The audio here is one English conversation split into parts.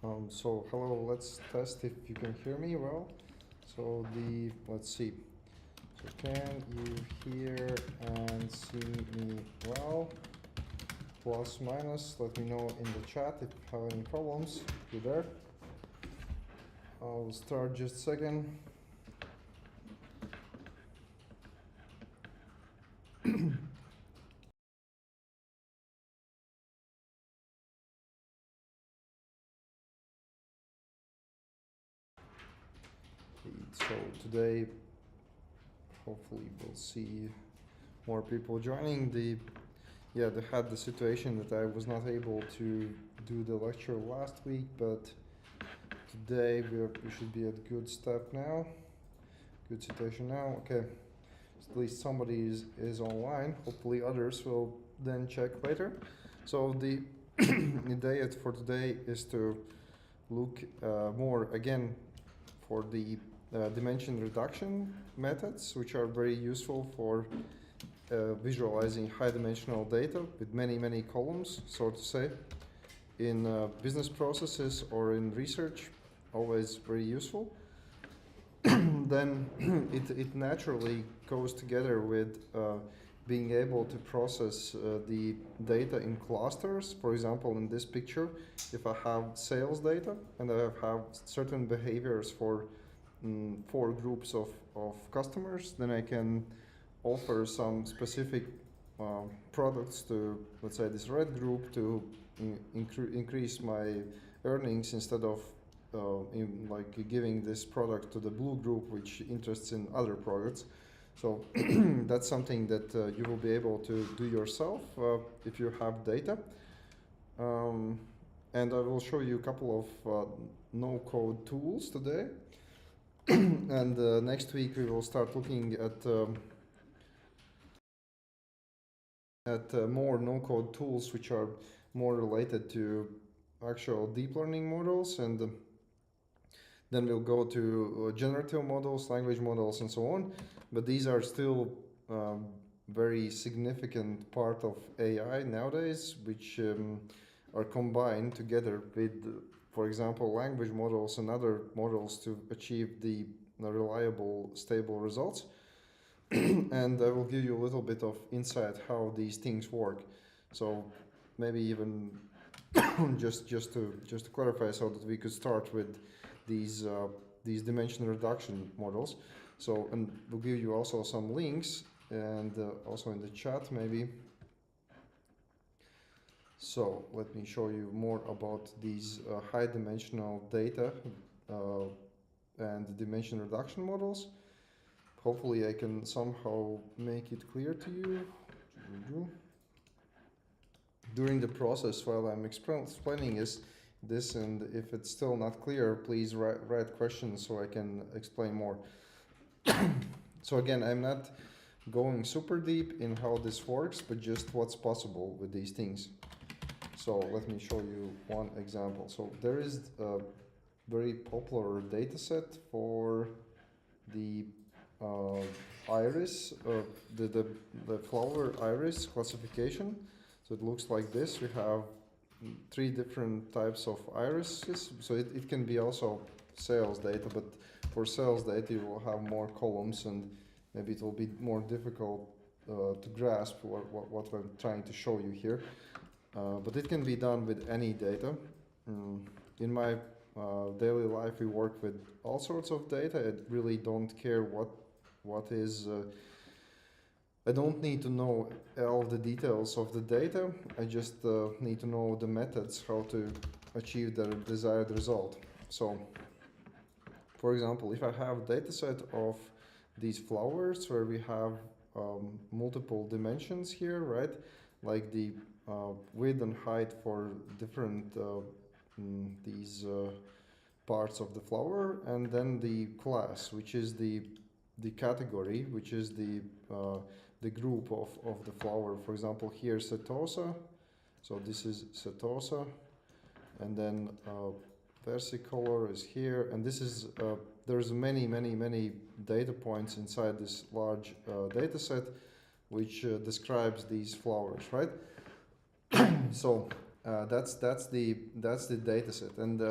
So hello, let's test if you can hear me well. So let's see. So can you hear and see me well? Plus, minus, let me know in the chat if you have any problems. You there? I'll start just a second. So today, hopefully we'll see more people joining. They had the situation that I was not able to do the lecture last week, but today we should be at good step now. Good situation now. Okay, so at least somebody is online. Hopefully others will then check later. So the idea for today is to look more again for the dimension reduction methods, which are very useful for visualizing high dimensional data with many columns, so to say, in business processes or in research. Always very useful. Then it naturally goes together with being able to process the data in clusters. For example, in this picture, if I have sales data and I have certain behaviors for 4 groups of customers, then I can offer some specific products to, let's say, this red group to increase my earnings instead of like giving this product to the blue group, which interests in other products. So that's something that you will be able to do yourself if you have data. And I will show you a couple of no-code tools today. And next week we will start looking at more no-code tools which are more related to actual deep learning models, and then we'll go to generative models, language models, and so on. But these are still very significant part of AI nowadays, which are combined together with, for example, language models and other models to achieve the reliable, stable results. And I will give you a little bit of insight how these things work. So maybe even just to clarify, so that we could start with these dimension reduction models. So, and we'll give you also some links, and also in the chat maybe. So let me show you more about these high dimensional data and dimension reduction models. Hopefully I can somehow make it clear to you. During the process while I'm explaining this, and if it's still not clear, please write questions so I can explain more. So again, I'm not going super deep in how this works, but just what's possible with these things. So let me show you one example. So there is a very popular data set for the iris, the flower iris classification. So it looks like this. We have 3 different types of irises. So it can be also sales data, but for sales data you will have more columns, and maybe it will be more difficult to grasp what I'm trying to show you here. But it can be done with any data. In my daily life we work with all sorts of data. I really don't care what is I don't need to know all the details of the data. I just need to know the methods how to achieve the desired result. So for example, if I have a data set of these flowers where we have multiple dimensions here, right? Like the width and height for different these parts of the flower, and then the class, which is the category, which is the group of the flower. For example, here setosa, so this is setosa, and then versicolor is here, and this is there's many data points inside this large data set which describes these flowers, right? So that's the data set. And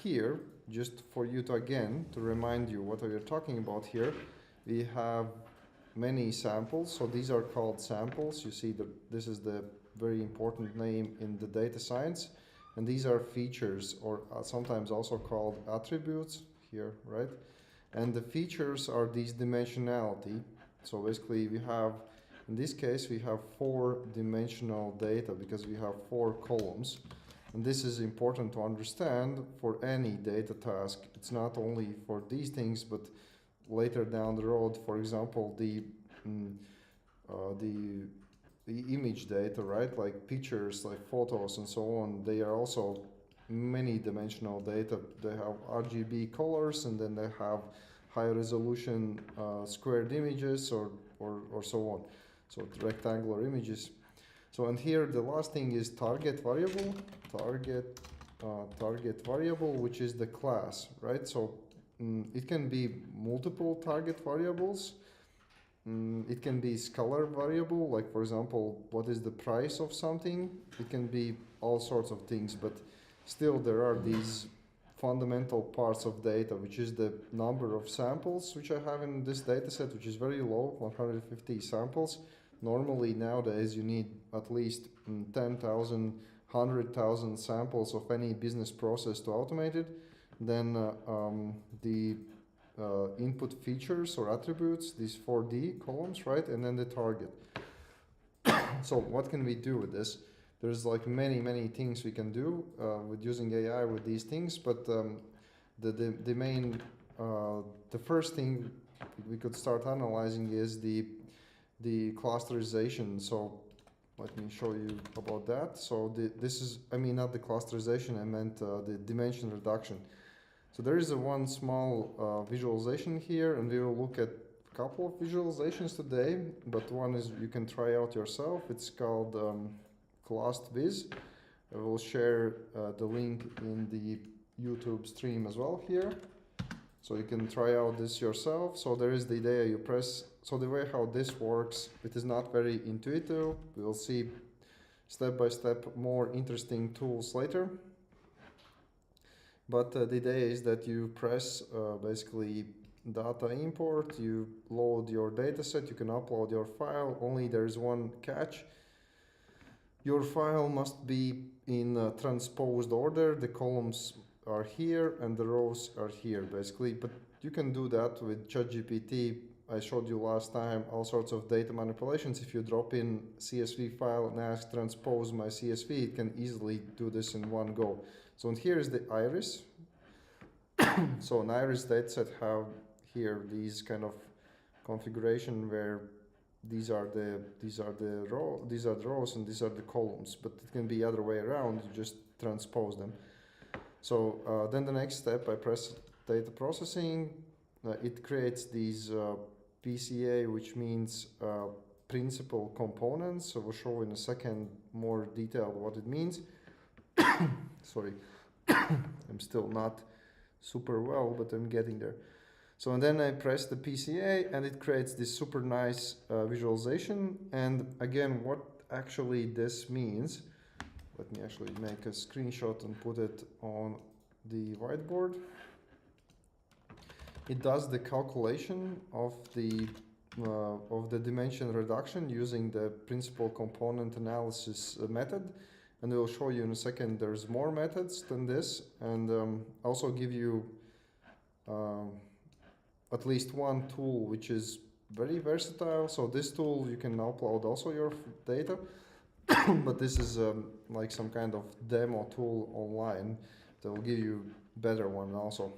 here, just for you to again to remind you what we are talking about here, we have many samples. So these are called samples. You see this is the very important name in the data science, and these are features, or sometimes also called attributes here, right? And the features are these dimensionality. So basically we have, in this case, we have 4-dimensional data because we have 4 columns. And this is important to understand for any data task. It's not only for these things, but later down the road, for example, the image data, right? Like pictures, like photos and so on, they are also many dimensional data. They have RGB colors, and then they have high resolution squared images or so on. So rectangular images. So, and here the last thing is target variable, target variable, which is the class, right? So it can be multiple target variables. It can be scalar variable, like for example, what is the price of something? It can be all sorts of things, but still there are these fundamental parts of data, which is the number of samples which I have in this data set, which is very low, 150 samples. Normally nowadays you need at least 10,000, 100,000 samples of any business process to automate it. Then the input features or attributes, these 4D columns, right? And then the target. So what can we do with this? There's like many things we can do with using AI with these things, but the main, the first thing we could start analyzing is the clusterization. So let me show you about that. So this is, I mean, not the clusterization, I meant the dimension reduction. So there is one small visualization here, and we will look at a couple of visualizations today, but one is you can try out yourself. It's called Clusterization. I will share the link in the YouTube stream as well here. So you can try out this yourself. So there is the idea you press. So the way how this works, it is not very intuitive. We will see step by step more interesting tools later. But the idea is that you press basically data import, you load your dataset, you can upload your file. Only there is one catch. Your file must be in transposed order. The columns are here and the rows are here basically. But you can do that with ChatGPT. I showed you last time all sorts of data manipulations. If you drop in CSV file and ask transpose my CSV, it can easily do this in one go. So and here is the iris. So an iris dataset have here these kind of configuration where these are the rows and these are the columns, but it can be other way around. You just transpose them. So then the next step, I press data processing. It creates these PCA, which means principal components. So we'll show in a second more detail what it means. Sorry, I'm still not super well, but I'm getting there. So and then I press the PCA and it creates this super nice visualization. And again, what actually this means, let me actually make a screenshot and put it on the whiteboard. It does the calculation of the dimension reduction using the principal component analysis method. And I will show you in a second, there's more methods than this, and also give you at least one tool which is very versatile. So this tool, you can upload also your data, but this is like some kind of demo tool online that will give you better one also.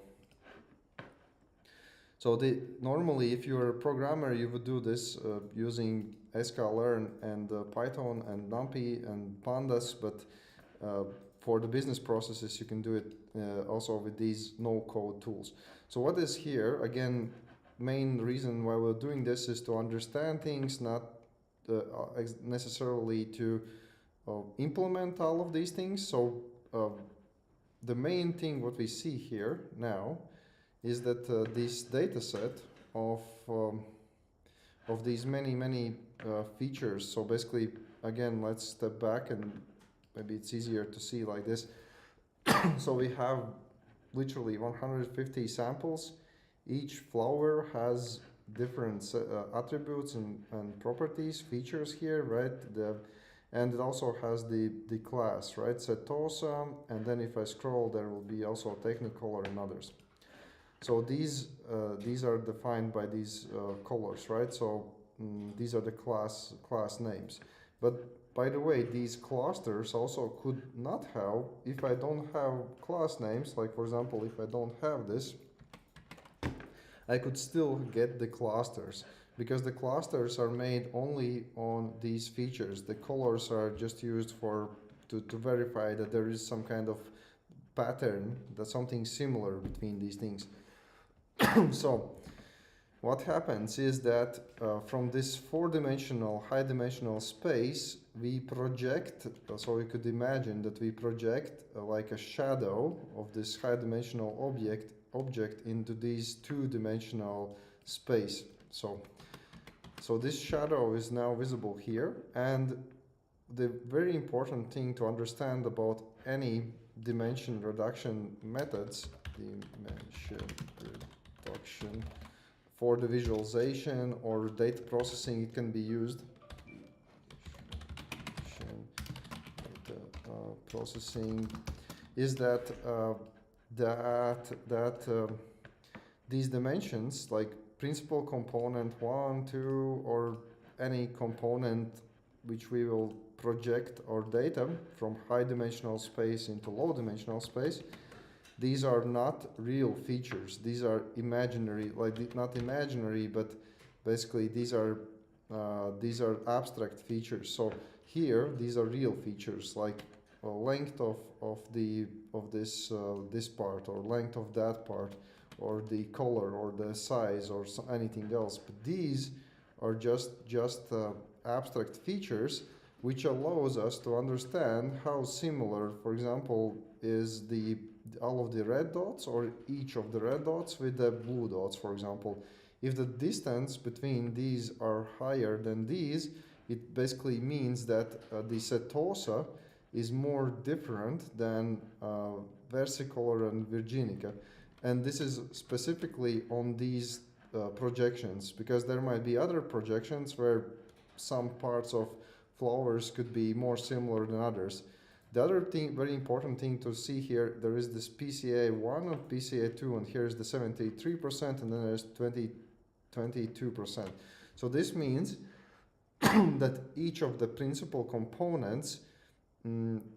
So normally, if you're a programmer, you would do this using sklearn and Python and NumPy and Pandas, but for the business processes, you can do it also with these no-code tools. So what is here, again, main reason why we're doing this is to understand things, not necessarily to implement all of these things. So the main thing what we see here now is that this data set of these many features. So basically, again, let's step back and maybe it's easier to see like this. So we have literally 150 samples. Each flower has different attributes and properties, features here, right? And it also has the class, right? Setosa, and then if I scroll, there will be also Technicolor and others. So these are defined by these colors, right? So these are the class names. But by the way, these clusters also could not have, if I don't have class names, like for example, if I don't have this, I could still get the clusters, because the clusters are made only on these features. The colors are just used to verify that there is some kind of pattern, that something similar between these things. So what happens is that from this four-dimensional, high-dimensional space, we project, so we could imagine that we project like a shadow of this high-dimensional object into this two-dimensional space. So this shadow is now visible here, and the very important thing to understand about any dimension reduction methods, dimension reduction, for the visualization or data processing, it can be used. Data processing is that these dimensions, like principal component 1, 2, or any component which we will project our data from high dimensional space into low dimensional space, these are not real features. These are imaginary, like not imaginary, but basically these are abstract features. So here, these are real features, like length of this part, or length of that part, or the color, or the size, or anything else. But these are just abstract features, which allows us to understand how similar, for example, is all of the red dots, or each of the red dots with the blue dots, for example. If the distance between these are higher than these, it basically means that the setosa is more different than versicolor and virginica. And this is specifically on these projections, because there might be other projections where some parts of flowers could be more similar than others. The other thing, very important thing to see here, there is this PCA1 and PCA2, and here is the 73%, and then there's 22%. So this means that each of the principal components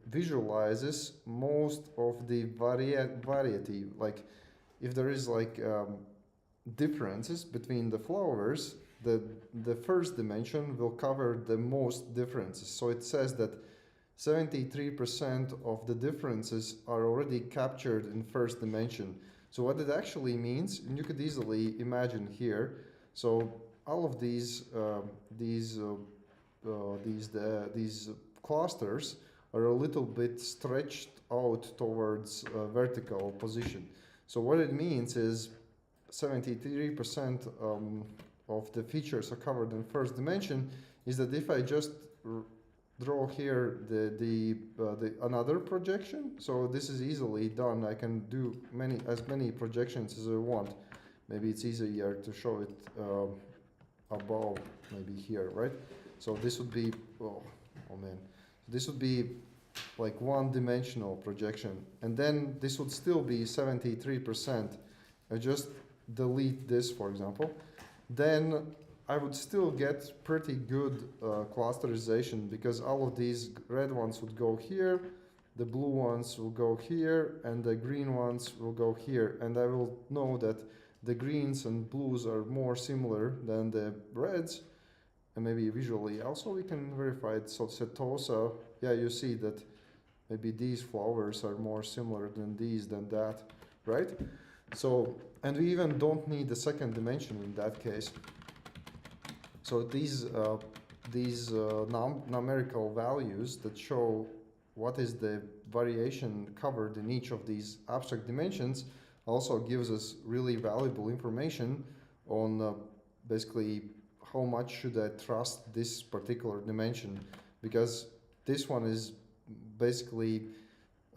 visualizes most of the variety. Like if there is like differences between the flowers, the first dimension will cover the most differences. So it says that 73% of the differences are already captured in first dimension. So what it actually means, and you could easily imagine here, so all of these clusters are a little bit stretched out towards vertical position. So what it means is 73% of the features are covered in first dimension, is that if I just draw here the another projection, so this is easily done. I can do as many projections as I want. Maybe it's easier to show it above, maybe here, right? So this would be, oh man, this would be like one-dimensional projection, and then this would still be 73%. I just delete this, for example, then I would still get pretty good clusterization, because all of these red ones would go here, the blue ones will go here, and the green ones will go here, and I will know that the greens and blues are more similar than the reds, and maybe visually also we can verify it. So setosa, yeah, you see that maybe these flowers are more similar than these, than that, right? So, and we even don't need the second dimension in that case. So these numerical values that show what is the variation covered in each of these abstract dimensions also gives us really valuable information on basically how much should I trust this particular dimension, because this one is basically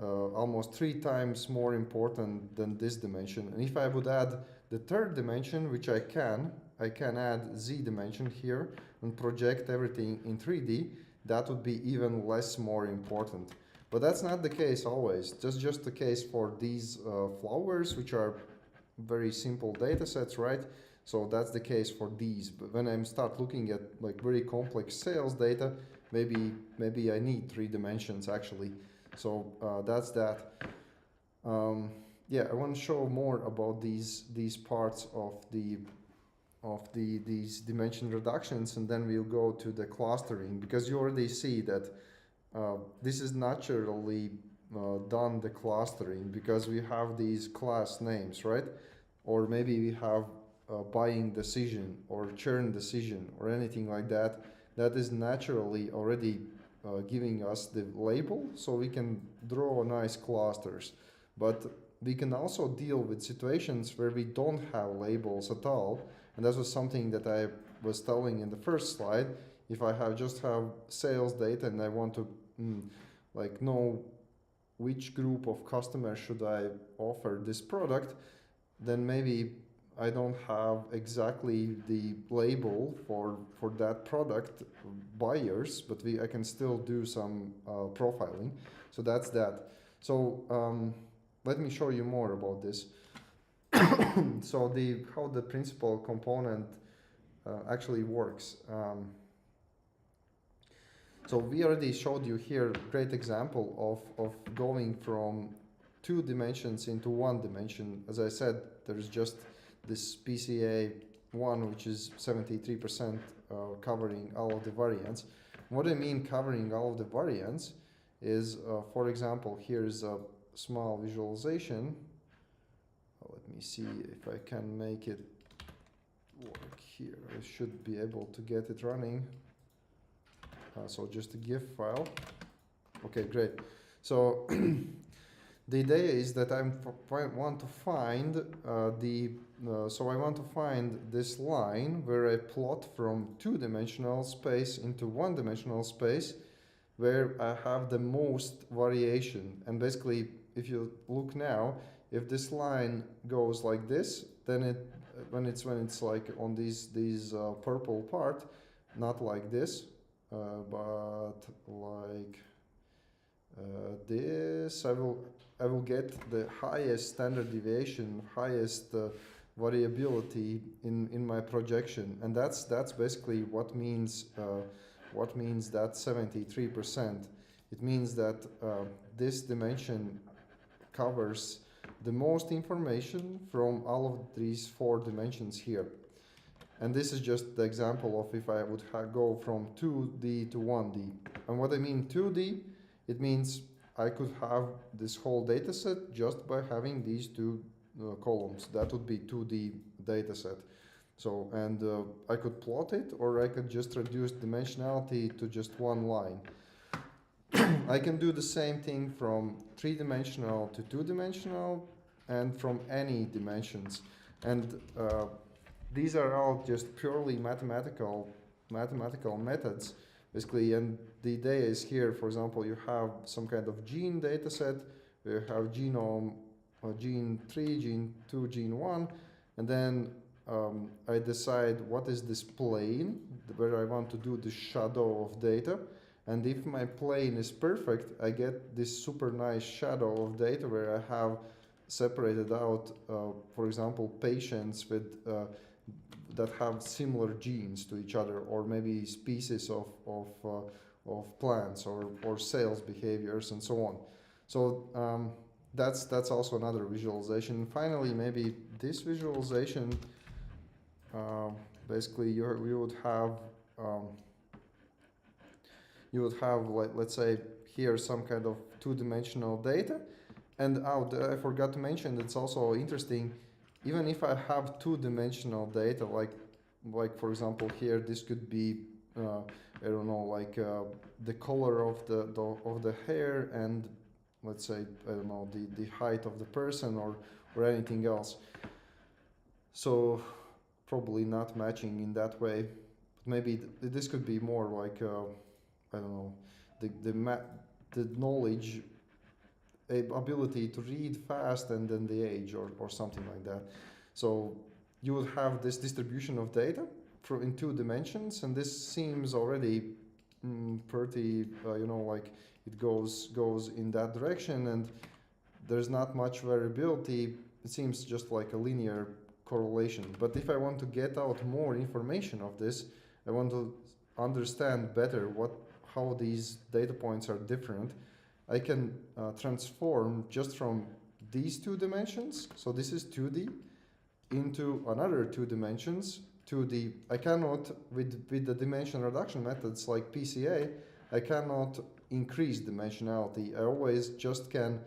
almost 3 times more important than this dimension. And if I would add the third dimension, which I can add z dimension here and project everything in 3D, that would be even less more important. But that's not the case always. That's just the case for these flowers, which are very simple data sets, right? So that's the case for these. But when I start looking at like very complex sales data, maybe I need 3 dimensions actually. So that's that. Yeah, I want to show more about these parts of these dimension reductions, and then we'll go to the clustering, because you already see that this is naturally done, the clustering, because we have these class names, right? Or maybe we have buying decision or churn decision or anything like that. That is naturally already giving us the label, so we can draw nice clusters. But we can also deal with situations where we don't have labels at all, and that was something that I was telling in the first slide. If I just have sales data and I want to like know which group of customers should I offer this product, then maybe I don't have exactly the label for that product buyers, but I can still do some profiling. So that's that. So let me show you more about this. So how the principal component actually works. So we already showed you here a great example of going from 2 dimensions into 1 dimension. As I said, there's just this PCA 1, which is 73% covering all of the variants. What I mean covering all of the variants is, for example, here's a small visualization. Let me see if I can make it work here. I should be able to get it running. So just a GIF file. Okay, great. So the idea is that I want to find so I want to find this line where I plot from 2-dimensional space into 1-dimensional space, where I have the most variation. And basically, if you look now, if this line goes like this, then when it's like on these purple part, not like this, but like this, I will get the highest standard deviation, highest variability in my projection, and that's basically what means that 73%. It means that this dimension covers the most information from all of these 4 dimensions here. And this is just the example of if I would go from 2D to 1D. And what I mean 2D, it means I could have this whole data set just by having these 2 columns. That would be 2D data set. So, and I could plot it, or I could just reduce dimensionality to just 1 line. I can do the same thing from 3-dimensional to 2-dimensional and from any dimensions. And these are all just purely mathematical methods, basically. And the idea is here, for example, you have some kind of gene data set, you have genome, gene 3, gene 2, gene 1, and then I decide what is this plane where I want to do the shadow of data. And if my plane is perfect, I get this super nice shadow of data where I have separated out, for example, patients with that have similar genes to each other, or maybe species of plants, or sales behaviors, and so on. So that's also another visualization. And finally, maybe this visualization, basically you would have like, let's say here some kind of 2-dimensional data. And I forgot to mention, it's also interesting, even if I have 2-dimensional data, like for example here, this could be I don't know, like the color of the hair, and let's say, I don't know, the height of the person, or anything else. So probably not matching in that way, but maybe this could be more like I don't know, the knowledge, ability to read fast, and then the age or something like that. So you would have this distribution of data in 2 dimensions, and this seems already pretty, like it goes in that direction, and there's not much variability. It seems just like a linear correlation. But if I want to get out more information of this, I want to understand better how these data points are different. I can transform just from these 2 dimensions, so this is 2D, into another 2 dimensions. I cannot, with the dimension reduction methods like PCA, I cannot increase dimensionality. I always just can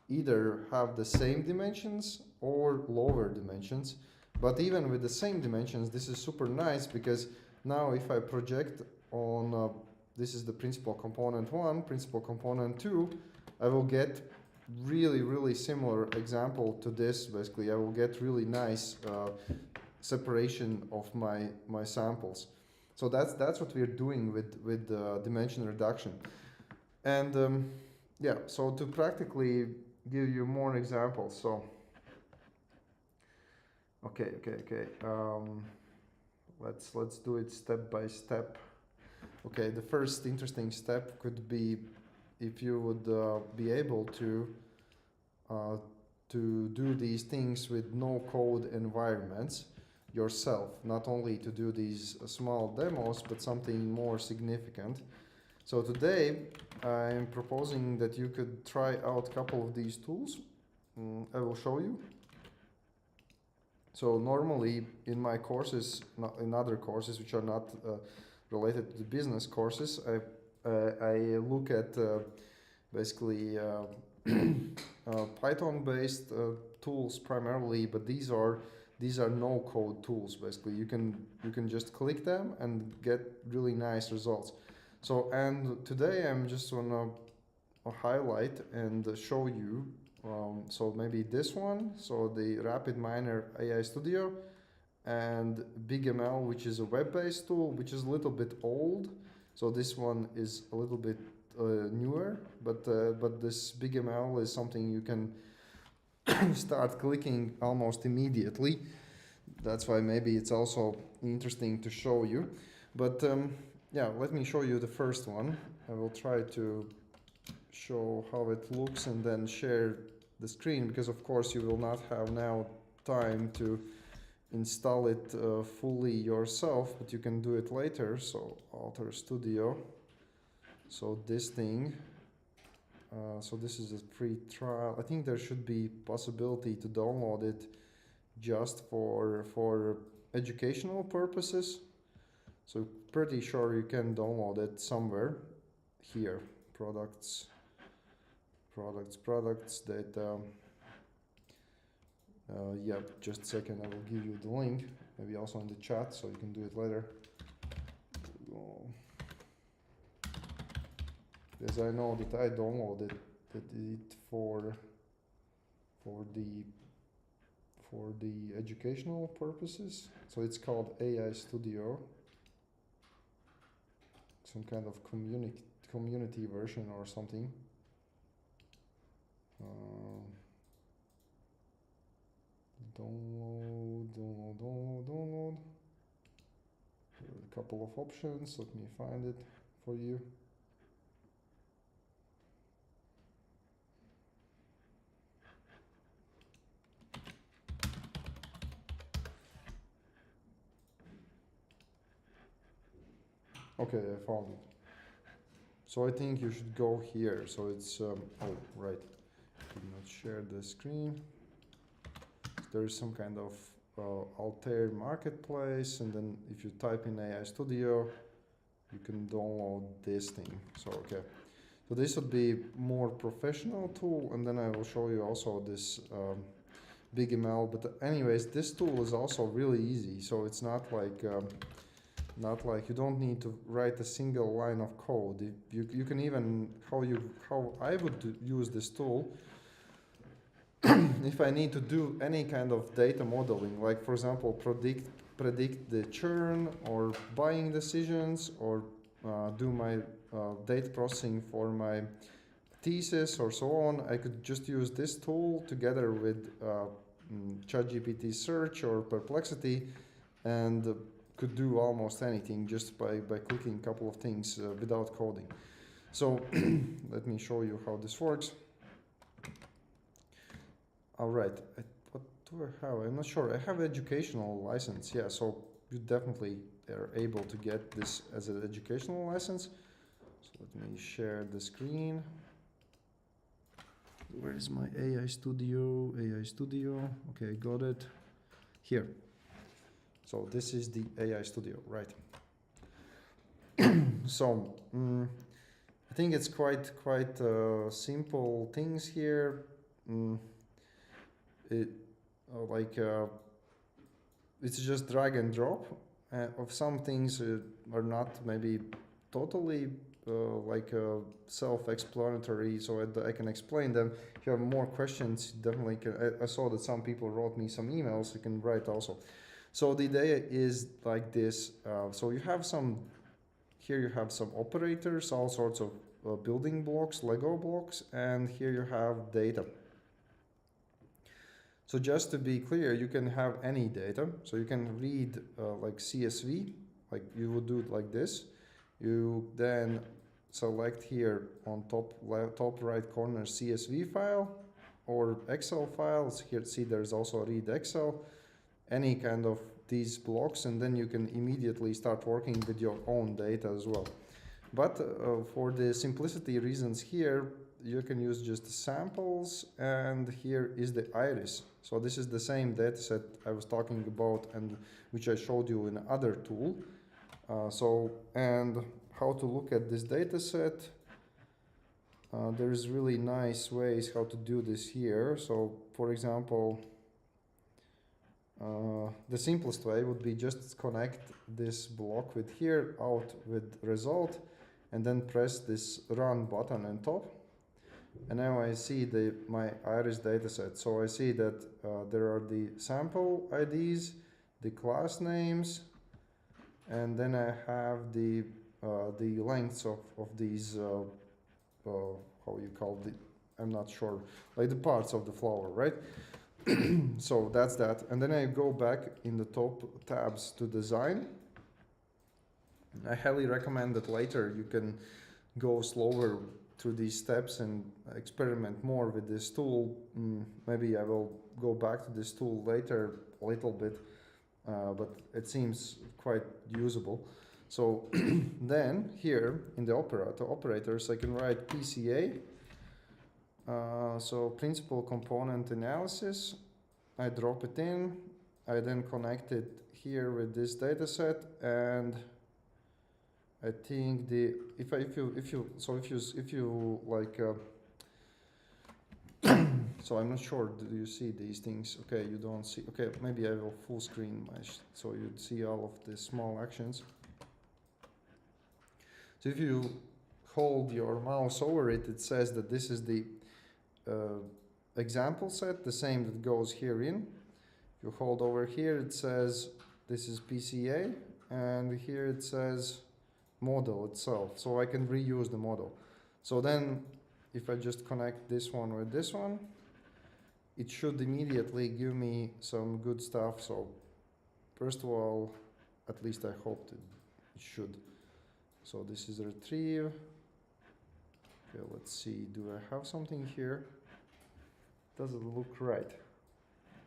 either have the same dimensions or lower dimensions. But even with the same dimensions, this is super nice, because now if I project on, this is the principal component 1, principal component 2, I will get really similar example to this. Basically, I will get really nice separation of my samples. So that's what we're doing with dimension reduction. And yeah, so to practically give you more examples. So okay. Let's do it step by step. Okay, the first interesting step could be if you would be able to do these things with no code environments yourself, not only to do these small demos, but something more significant. So today I'm proposing that you could try out a couple of these tools. I will show you. So normally in my courses, in other courses which are not related to the business courses, I look at basically Python-based tools primarily, but these are no-code tools. Basically, you can just click them and get really nice results. So, and today I'm just gonna highlight and show you. So maybe this one, so the RapidMiner AI Studio, and BigML, which is a web-based tool, which is a little bit old. So this one is a little bit newer, but this BigML is something you can start clicking almost immediately. That's why maybe it's also interesting to show you. But yeah, let me show you the first one. I will try to show how it looks and then share the screen, because of course you will not have now time to install it fully yourself, but you can do it later. So Alter Studio. So this thing, so this is a free trial. I think there should be possibility to download it just for educational purposes. So pretty sure you can download it somewhere here. Products, data. Yeah, just a second, I will give you the link, maybe also in the chat, so you can do it later. Because I know that I downloaded it for the educational purposes. So it's called AI Studio, some kind of community version or something. Download. There are a couple of options. Let me find it for you. Okay, I found it. So I think you should go here. So it's, oh, right. Did not share the screen. There is some kind of Altair marketplace, and then if you type in AI Studio, you can download this thing. So, okay. So this would be more professional tool, and then I will show you also this BigML. But anyways, this tool is also really easy. So it's not like you don't need to write a single line of code. You can even, how I would use this tool if I need to do any kind of data modeling, like for example predict the churn or buying decisions, or do my data processing for my thesis or so on, I could just use this tool together with ChatGPT search or Perplexity, and could do almost anything just by clicking a couple of things without coding. So let me show you how this works. All right, what do I have? I'm not sure. I have educational license. Yeah, so you definitely are able to get this as an educational license. So let me share the screen. Where is my AI Studio? AI Studio. Okay, got it. Here. So this is the AI Studio, right? So I think it's quite simple things here. It's just drag and drop. Of some things are not maybe totally self-explanatory, so I can explain them. If you have more questions, definitely can. I saw that some people wrote me some emails. You can write also. So the idea is like this. So you have some. Here you have some operators, all sorts of building blocks, Lego blocks, and here you have data. So just to be clear, you can have any data. So you can read like CSV, like you would do it like this. You then select here on top right corner CSV file or Excel files. Here see there's also read Excel, any kind of these blocks, and then you can immediately start working with your own data as well. But for the simplicity reasons here, you can use just samples, and here is the iris. So this is the same dataset I was talking about and which I showed you in other tool. And how to look at this dataset. There's really nice ways how to do this here. So for example, the simplest way would be just connect this block with here, out with result, and then press this run button on top. And now I see my iris dataset. So I see that there are the sample IDs, the class names, and then I have the lengths of these, how you call it, I'm not sure, like the parts of the flower, right? So that's that. And then I go back in the top tabs to design. I highly recommend that later you can go slower through these steps and experiment more with this tool. Maybe I will go back to this tool later a little bit, but it seems quite usable. So then here in the operators, I can write PCA. So principal component analysis. I drop it in. I then connect it here with this dataset, and I think if you like so I'm not sure, do you see these things? Okay, you don't see. Okay, maybe I will full screen so you'd see all of the small actions. So if you hold your mouse over it, it says that this is the example set, the same that goes here in. If you hold over here, it says this is PCA, and here it says model itself, so I can reuse the model. So then if I just connect this one with this one, it should immediately give me some good stuff. So first of all, at least I hope it should. So this is retrieve. Okay, let's see, do I have something here? Doesn't look right.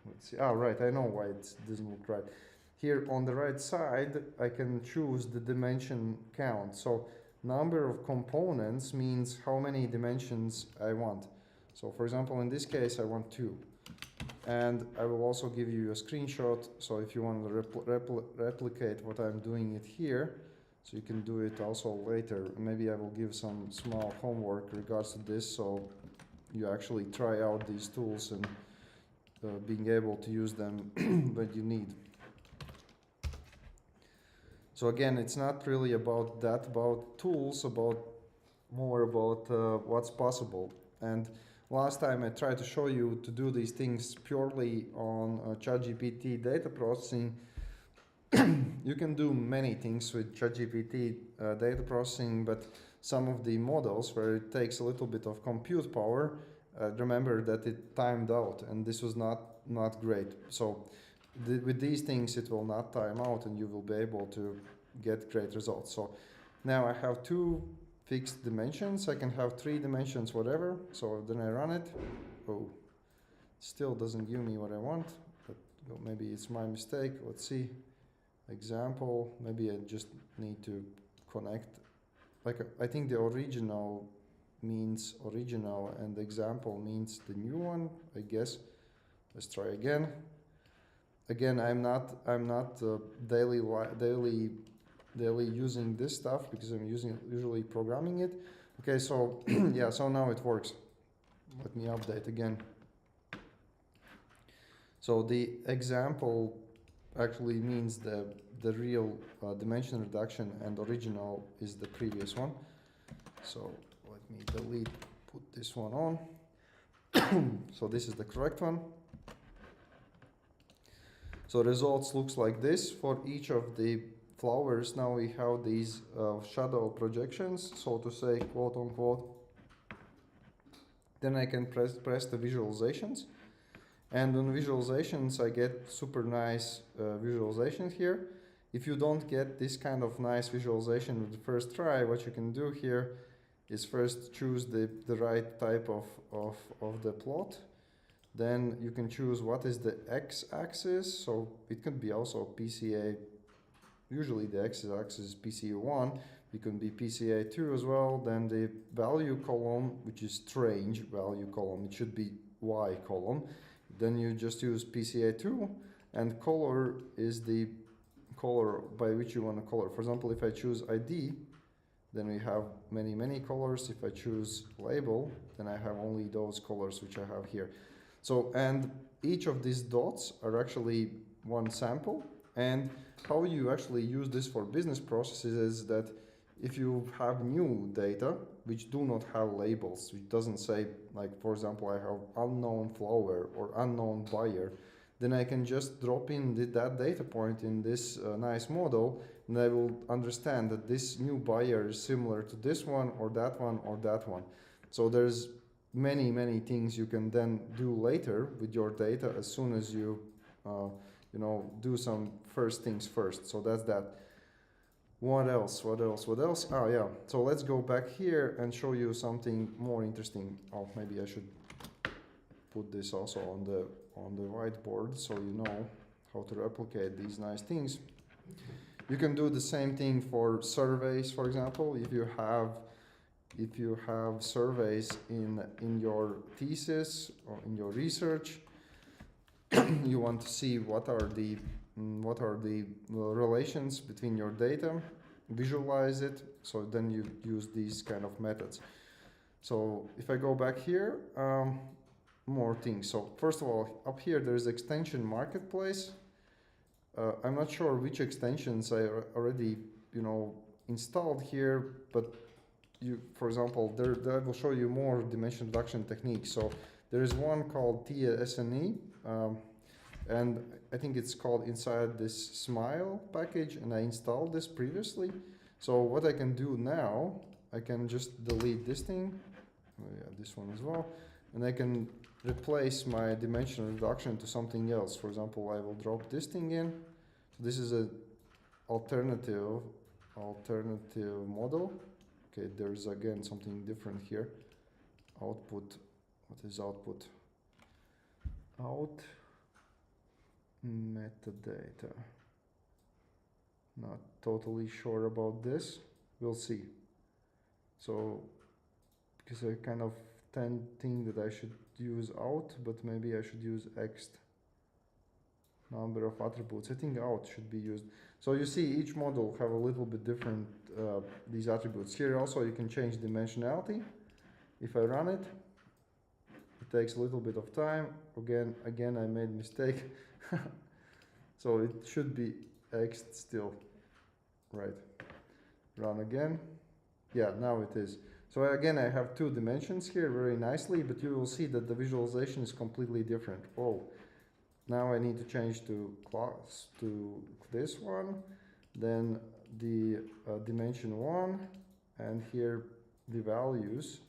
Let's see. Right, I know why it doesn't look right. Here on the right side, I can choose the dimension count. So number of components means how many dimensions I want. So for example, in this case, I want 2. And I will also give you a screenshot. So if you want to replicate what I'm doing it here, so you can do it also later. Maybe I will give some small homework regards to this, so you actually try out these tools and being able to use them when you need. So again, it's not really about tools, more about what's possible. And last time I tried to show you to do these things purely on ChatGPT data processing. You can do many things with ChatGPT data processing, but some of the models where it takes a little bit of compute power, remember that it timed out, and this was not great. So with these things, it will not time out, and you will be able to get great results. So now I have 2 fixed dimensions. I can have 3 dimensions, whatever. So then I run it. Oh, still doesn't give me what I want, but maybe it's my mistake. Let's see. Example, maybe I just need to connect. Like, I think the original means original and the example means the new one, I guess. Let's try again. Again, I'm not daily using this stuff because I'm usually programming it. Okay, so yeah, so now it works. Let me update again. So the example actually means the real dimension reduction, and original is the previous one. So let me put this one on. So this is the correct one. So results looks like this for each of the flowers. Now we have these shadow projections, so to say, quote unquote. Then I can press the visualizations. And on visualizations, I get super nice visualizations here. If you don't get this kind of nice visualization with the first try, what you can do here is first choose the right type of the plot. Then you can choose what is the x-axis. So it could be also PCA. Usually the x-axis is PCA1. It can be PCA2 as well. Then the value column, which is strange value column, it should be Y column. Then you just use PCA2, and color is the color by which you want to color. For example, if I choose ID, then we have many colors. If I choose label, then I have only those colors which I have here. So, and each of these dots are actually one sample. And how you actually use this for business processes is that if you have new data which do not have labels, which doesn't say, like, for example, I have unknown flower or unknown buyer, then I can just drop in that data point in this nice model, and I will understand that this new buyer is similar to this one or that one or that one. So there's many things you can then do later with your data as soon as you do some first things first. So that's that. What else? Oh yeah, so let's go back here and show you something more interesting. Oh, maybe I should put this also on the whiteboard so you know how to replicate these nice things. You can do the same thing for surveys, for example. If you have surveys in your thesis or in your research, you want to see what are the relations between your data, visualize it, so then you use these kind of methods. So if I go back here, more things. So first of all, up here there's extension marketplace. I'm not sure which extensions I already installed here, but for example, there will show you more dimension reduction techniques. So there is one called TSNE, and I think it's called inside this Smile package, and I installed this previously. So what I can do now, I can just delete this thing, this one as well, and I can replace my dimension reduction to something else. For example, I will drop this thing in. So this is a alternative model. Okay, there's again something different here. Output, what is output? Out metadata. Not totally sure about this. We'll see. So, because I kind of think that I should use out, but maybe I should use ext number of attributes. I think out should be used. So you see each model have a little bit different these attributes. Here also you can change dimensionality. If I run it, it takes a little bit of time. Again I made mistake. So it should be ext still. Right. Run again. Yeah, now it is. So again, I have 2 dimensions here very nicely, but you will see that the visualization is completely different. Oh, now I need to change to class to this one, then the dimension 1, and here the values,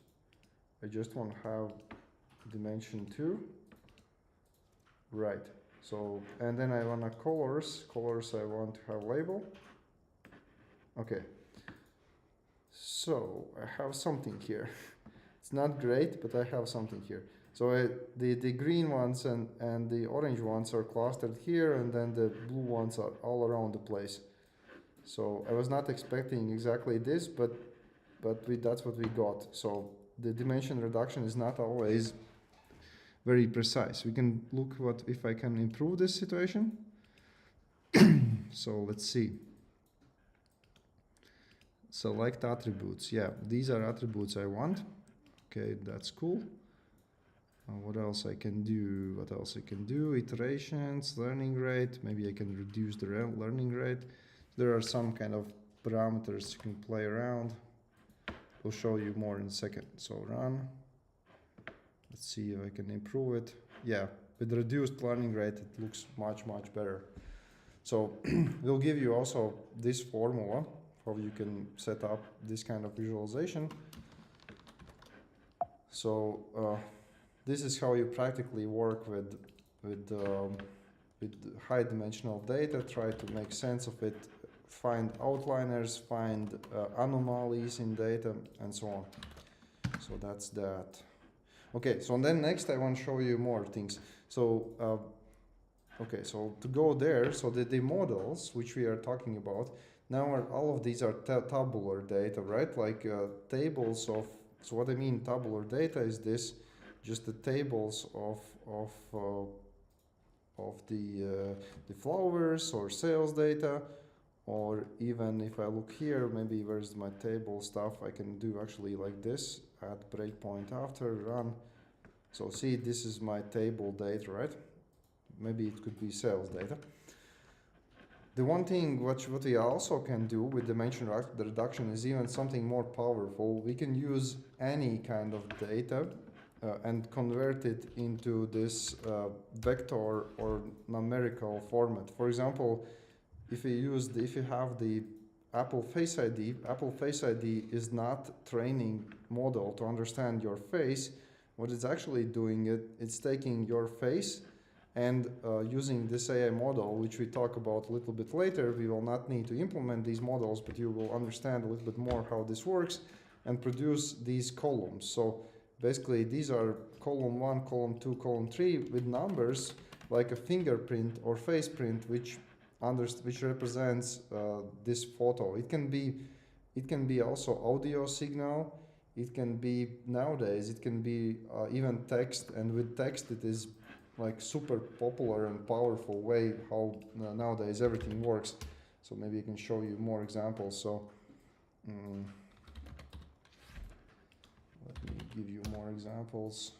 I just want to have dimension 2. Right. So, and then I want to colors I want to have label. Okay. So I have something here. It's not great, but I have something here. So the green ones and the orange ones are clustered here, and then the blue ones are all around the place. So I was not expecting exactly this, but that's what we got. So the dimension reduction is not always very precise. We can look what if I can improve this situation. So let's see. Select attributes. Yeah, these are attributes I want. Okay, that's cool. What else I can do? What else I can do? Iterations, learning rate. Maybe I can reduce the learning rate. There are some kind of parameters you can play around. We'll show you more in a second. So run. Let's see if I can improve it. Yeah, with reduced learning rate, it looks much better. So we'll give you also this formula, how you can set up this kind of visualization. So this is how you practically work with high dimensional data, try to make sense of it, find outliners, find anomalies in data, and so on. So that's that. Okay, so then next I want to show you more things. So okay, so to go there, so the models which we are talking about now are all of these are tabular data, right? Like tables of. So what I mean tabular data is this, just the tables of the flowers or sales data, or even if I look here, maybe where's my table stuff, I can do actually like this, add breakpoint after, run. So see, this is my table data, right? Maybe it could be sales data. The one thing what we also can do with dimension reduction is even something more powerful. We can use any kind of data and convert it into this vector or numerical format. For example, if you have the Apple Face ID is not training model to understand your face. What it's actually doing, it's taking your face and using this AI model, which we talk about a little bit later. We will not need to implement these models, but you will understand a little bit more how this works and produce these columns. So basically these are column 1, column 2, column 3 with numbers like a fingerprint or face print, which represents this photo. It can be also audio signal. It can be nowadays. It can be even text, and with text it is like super popular and powerful way how nowadays everything works. So maybe I can show you more examples. So let me give you more examples.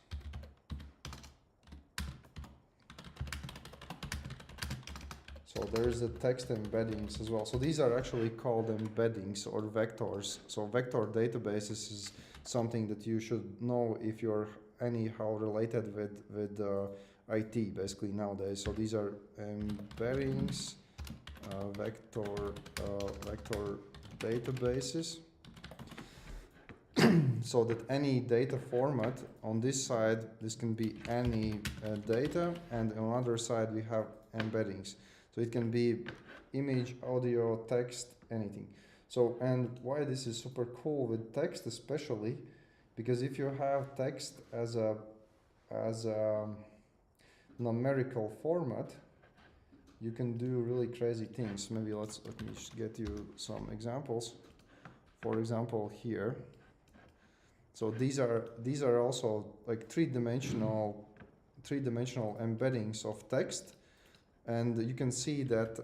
So there's the text embeddings as well. So these are actually called embeddings or vectors. So vector databases is something that you should know if you're anyhow related with IT basically nowadays. So these are embeddings, vector databases. So that any data format on this side, this can be any data, and on the other side we have embeddings. So it can be image, audio, text, anything. So, and why this is super cool with text especially, because if you have text as a numerical format, you can do really crazy things. Maybe let me just get you some examples. For example, here. So these are also like three-dimensional embeddings of text, and you can see that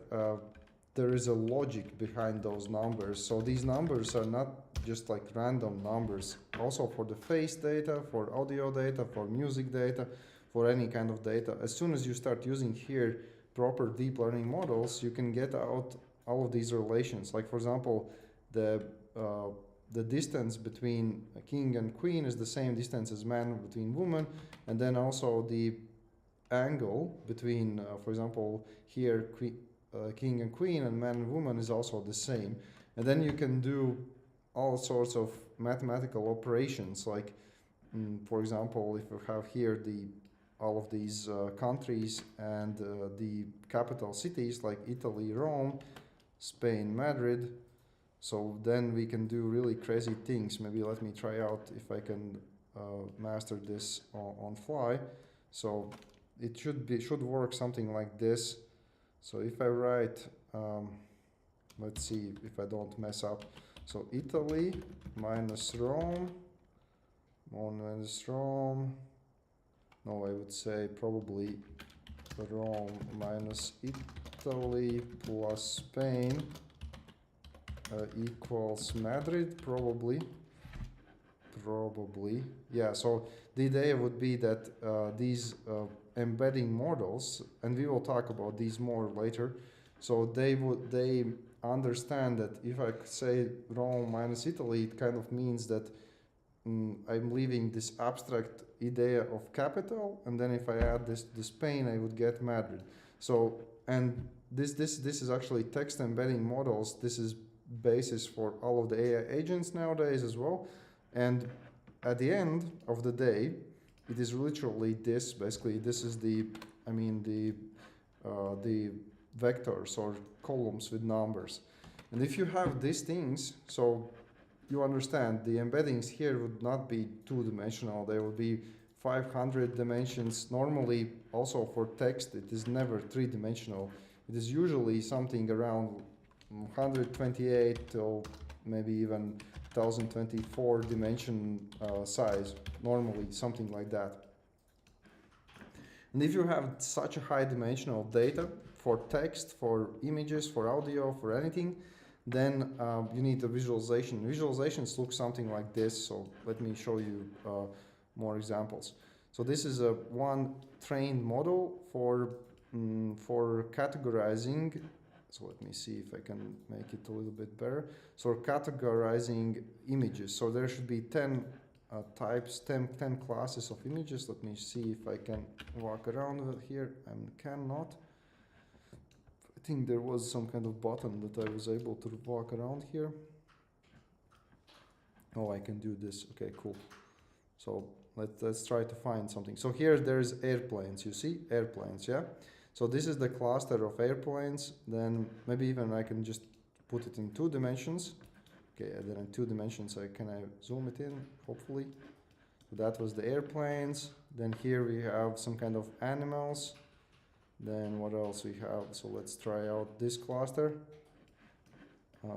there is a logic behind those numbers. So these numbers are not just like random numbers. Also for the face data, for audio data, for music data, for any kind of data. As soon as you start using here proper deep learning models, you can get out all of these relations. Like for example, the distance between a king and queen is the same distance as man between woman, and then also the angle between, for example, here king and queen and man and woman is also the same. And then you can do all sorts of mathematical operations, like for example, if we have here all of these countries and the capital cities like Italy, Rome, Spain, Madrid. So then we can do really crazy things. Maybe let me try out if I can master this on fly. So it should work something like this. So if I write, let's see if I don't mess up. So Italy minus Rome, minus Rome. No, I would say probably Rome minus Italy plus Spain equals Madrid, probably. Yeah, so the idea would be that these embedding models, and we will talk about these more later, so they understand that if I say Rome minus Italy, it kind of means that I'm leaving this abstract idea of capital, and then if I add this Spain, I would get Madrid. So, and this is actually text embedding models. This is basis for all of the AI agents nowadays as well. And at the end of the day, it is literally this. Basically, this is the vectors or columns with numbers. And if you have these things, so you understand the embeddings here would not be two-dimensional. They would be 500 dimensions. Normally, also for text, it is never three-dimensional. It is usually something around 128 to maybe even 1024 dimension size, normally something like that. And if you have such a high dimensional data for text, for images, for audio, for anything, then you need a visualization. Visualizations look something like this. So let me show you more examples. So this is a one trained model for categorizing. So let me see if I can make it a little bit better. So categorizing images. So there should be 10 types, 10 classes of images. Let me see if I can walk around here. I cannot. I think there was some kind of button that I was able to walk around here. Oh, I can do this. Okay, cool. So let's try to find something. So here there's airplanes. You see airplanes, yeah? So this is the cluster of airplanes. Then maybe even I can just put it in 2 dimensions. Okay, and then in 2 dimensions, can I zoom it in, hopefully? So that was the airplanes. Then here we have some kind of animals. Then what else we have? So let's try out this cluster.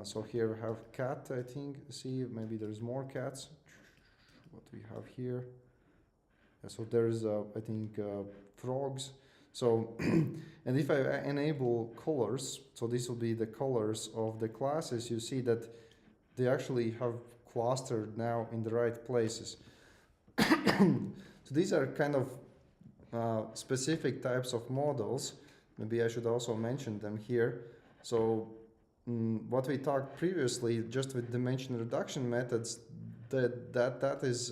So here we have cat, I think. See, maybe there's more cats. What we have here. So there's, I think, frogs. So, and if I enable colors, so this will be the colors of the classes, you see that they actually have clustered now in the right places. So these are kind of specific types of models. Maybe I should also mention them here. So what we talked previously, just with dimension reduction methods, that is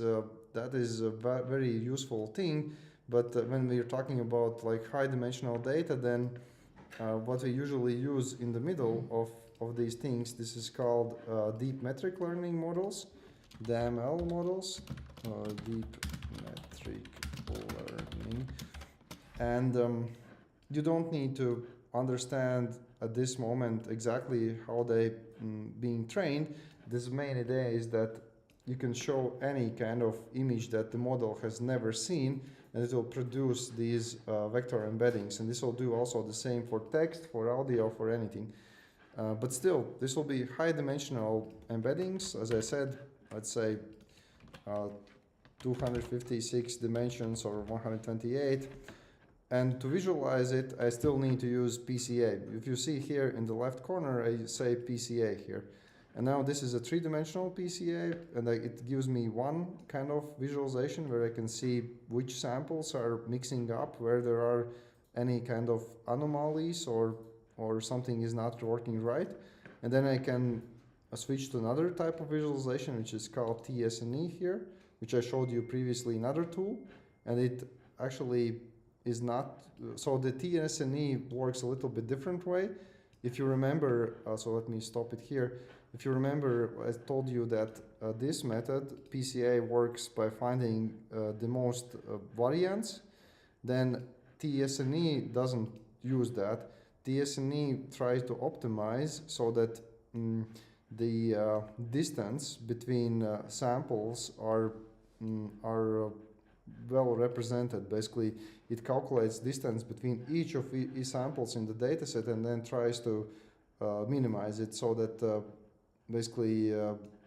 a very useful thing. But when we're talking about like high dimensional data, then what we usually use in the middle of these things, this is called deep metric learning models, DML models, deep metric learning. And you don't need to understand at this moment exactly how they being trained. This main idea is that you can show any kind of image that the model has never seen, and it will produce these vector embeddings. And this will do also the same for text, for audio, for anything. But still, this will be high dimensional embeddings. As I said, let's say 256 dimensions or 128. And to visualize it, I still need to use PCA. If you see here in the left corner, I say PCA here. And now this is a 3-dimensional PCA, and it gives me one kind of visualization where I can see which samples are mixing up, where there are any kind of anomalies or something is not working right. And then I can switch to another type of visualization, which is called TSNE here, which I showed you previously in another tool. And it actually is not, so the TSNE works a little bit different way. if you remember, so let me stop it here. If you remember, I told you that this method, PCA, works by finding the most variants. Then TSNE doesn't use that. TSNE tries to optimize so that the distance between samples are well represented. Basically, it calculates distance between each of samples in the dataset and then tries to minimize it so that basically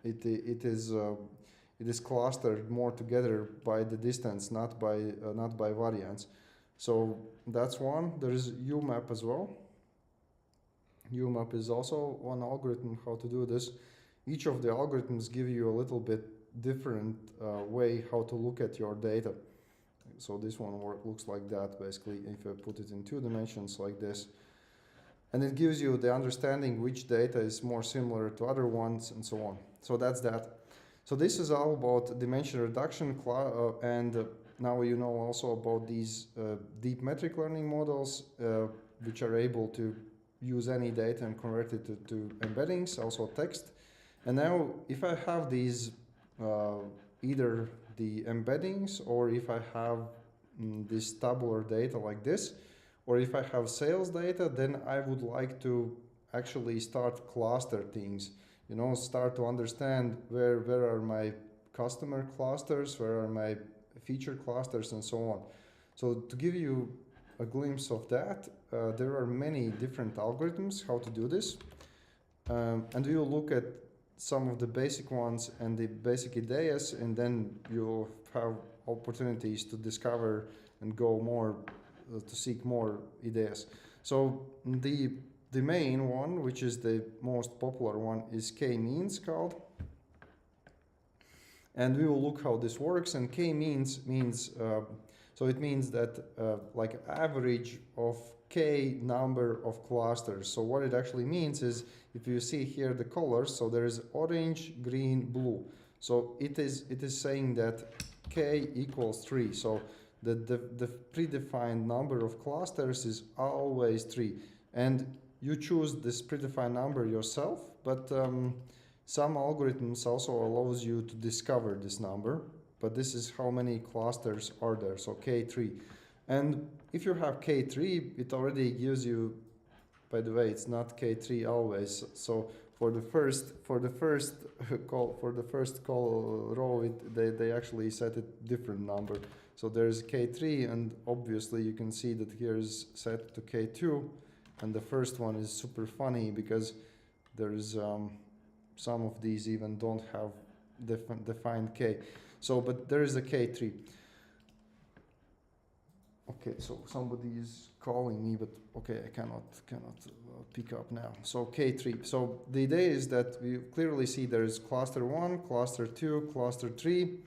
it is clustered more together by the distance, not by variance. So that's one. There is UMAP as well. UMAP is also one algorithm how to do this. Each of the algorithms give you a little bit different way how to look at your data. So this one looks like that basically if I put it in 2 dimensions like this. And it gives you the understanding which data is more similar to other ones and so on. So that's that. So this is all about dimension reduction and now you know also about these deep metric learning models which are able to use any data and convert it to embeddings, also text. And now if I have these either the embeddings or if I have this tabular data like this, or if I have sales data, then I would like to actually start cluster things, you know, start to understand where are my customer clusters, where are my feature clusters and so on. So to give you a glimpse of that, there are many different algorithms how to do this. And we will look at some of the basic ones and the basic ideas, and then you'll have opportunities to discover and go more to seek more ideas. So the main one, which is the most popular one, is k-means called. And we will look how this works. And k-means means, so it means that like average of k number of clusters. So what it actually means is, if you see here the colors, so there is orange, green, blue. So it is saying that k equals 3. So the predefined number of clusters is always 3. And you choose this predefined number yourself, but some algorithms also allows you to discover this number, but this is how many clusters are there, so k3. And if you have k3, it already gives you, by the way, it's not k3 always. So for the first call row, they actually set a different number. So there's k3, and obviously you can see that here is set to k2, and the first one is super funny because there's some of these even don't have defined k. So, but there is a k3. Okay, so somebody is calling me, but okay, I cannot pick up now. So k3. So the idea is that we clearly see there is cluster 1, cluster 2, cluster 3.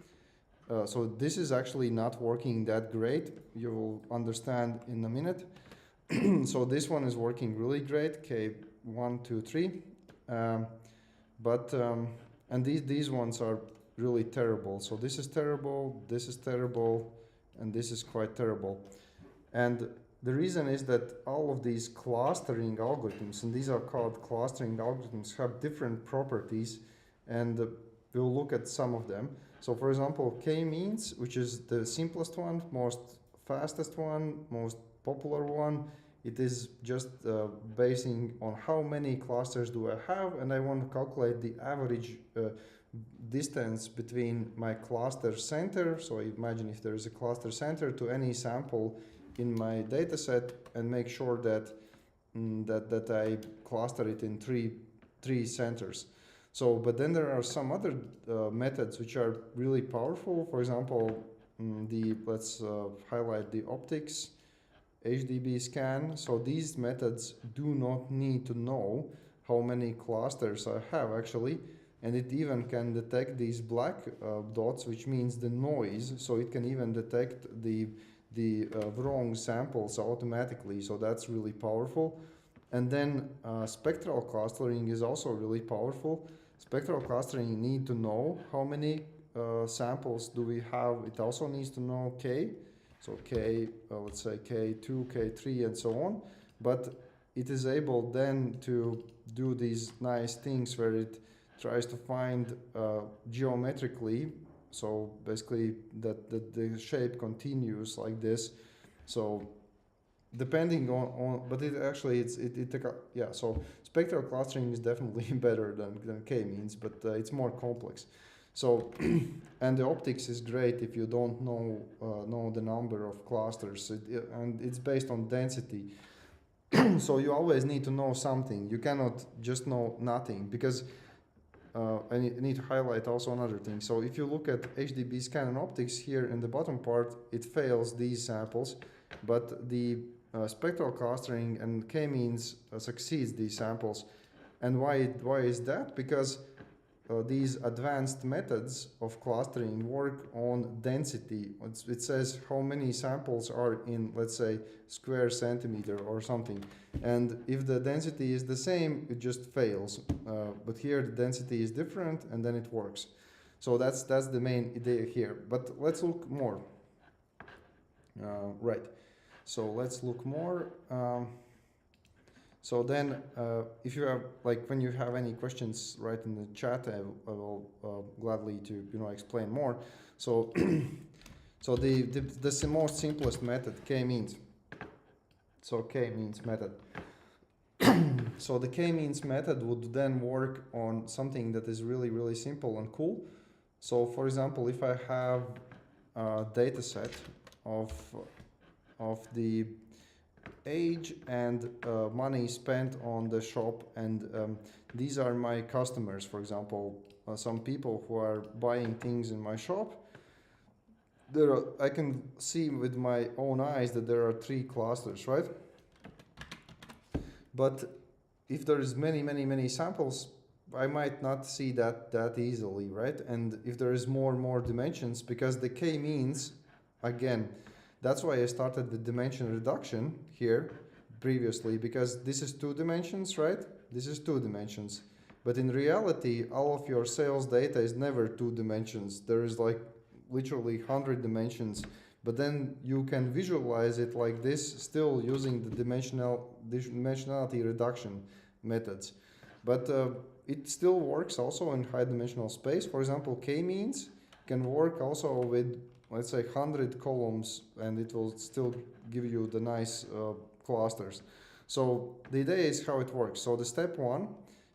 So this is actually not working that great. You will understand in a minute. So this one is working really great, k1, 2, 3. And these ones are really terrible. So this is terrible, and this is quite terrible. And the reason is that all of these clustering algorithms, and these are called clustering algorithms, have different properties, and we'll look at some of them. So for example, k-means, which is the simplest one, most fastest one, most popular one, it is just basing on how many clusters do I have, and I want to calculate the average distance between my cluster center. So imagine if there is a cluster center to any sample in my dataset, and make sure that that I cluster it in three centers. So, but then there are some other methods which are really powerful. For example, let's highlight the optics HDB scan. So these methods do not need to know how many clusters I have actually, and it even can detect these black dots, which means the noise. So it can even detect the wrong samples automatically. So that's really powerful. And then spectral clustering is also really powerful. Spectral clustering need to know how many samples do we have. It also needs to know k. So k, let's say k2, k3, and so on. But it is able then to do these nice things where it tries to find geometrically, so basically that the shape continues like this. So depending on but it actually yeah, so spectral clustering is definitely better than k-means, but it's more complex. So and the optics is great if you don't know the number of clusters, and it's based on density. So you always need to know something. You cannot just know nothing, because I need to highlight also another thing. So if you look at HDB scan and optics here in the bottom part, it fails these samples, but the spectral clustering and k-means succeeds these samples. And why is that? Because these advanced methods of clustering work on density. It says how many samples are in, let's say, square centimeter or something. And if the density is the same, it just fails. But here the density is different, and then it works. So that's the main idea here. But let's look more. Right. So let's look more. So then, if you have, like, when you have any questions, write in the chat. I will gladly to explain more. So, so the most simplest method, k-means. So k-means method. So the k-means method would then work on something that is really simple and cool. So for example, if I have a data set of the age and money spent on the shop, and these are my customers, for example, some people who are buying things in my shop. I can see with my own eyes that there are 3 clusters, right? But if there is many samples, I might not see that easily, right? And if there is more and more dimensions, because the k-means, again, that's why I started the dimension reduction here previously, because this is 2 dimensions, right? This is 2 dimensions. But in reality, all of your sales data is never 2 dimensions. There is like literally 100 dimensions. But then you can visualize it like this, still using the dimensionality reduction methods. But it still works also in high dimensional space. For example, k-means can work also with, let's say, 100 columns, and it will still give you the nice clusters. So the idea is how it works. So the step 1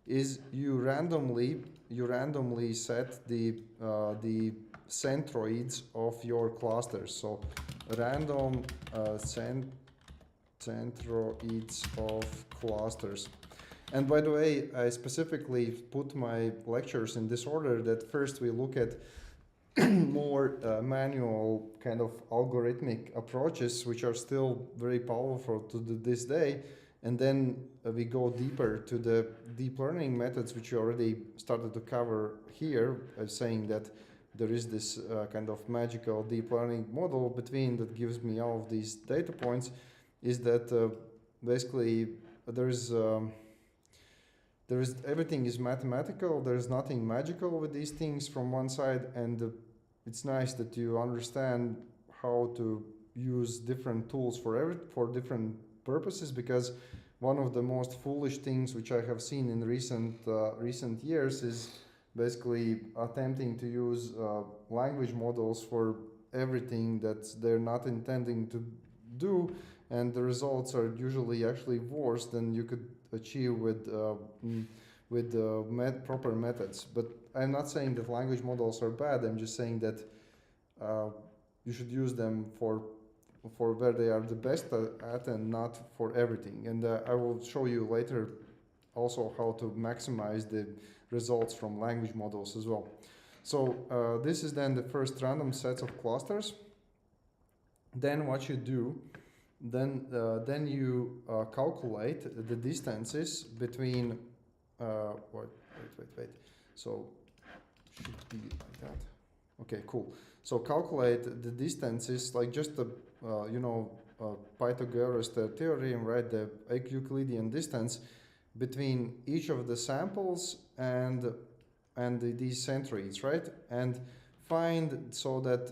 is you randomly set the centroids of your clusters. So random centroids of clusters. And by the way, I specifically put my lectures in this order, that first we look at more manual kind of algorithmic approaches, which are still very powerful to this day. And then we go deeper to the deep learning methods, which we already started to cover here, saying that there is this kind of magical deep learning model between that gives me all of these data points. Is that basically there is everything is mathematical. There is nothing magical with these things from one side, and it's nice that you understand how to use different tools for different purposes, because one of the most foolish things which I have seen in recent years is basically attempting to use language models for everything that they're not intending to do, and the results are usually actually worse than you could achieve with proper methods. But I'm not saying that language models are bad. I'm just saying that you should use them for where they are the best at, and not for everything. And I will show you later also how to maximize the results from language models as well. So this is then the first random sets of clusters. Then what you do, then you calculate the distances between wait. So should be like that. Okay, cool. So calculate the distances, like just the Pythagoras theorem, right? The Euclidean distance between each of the samples and these centroids, right? And find so that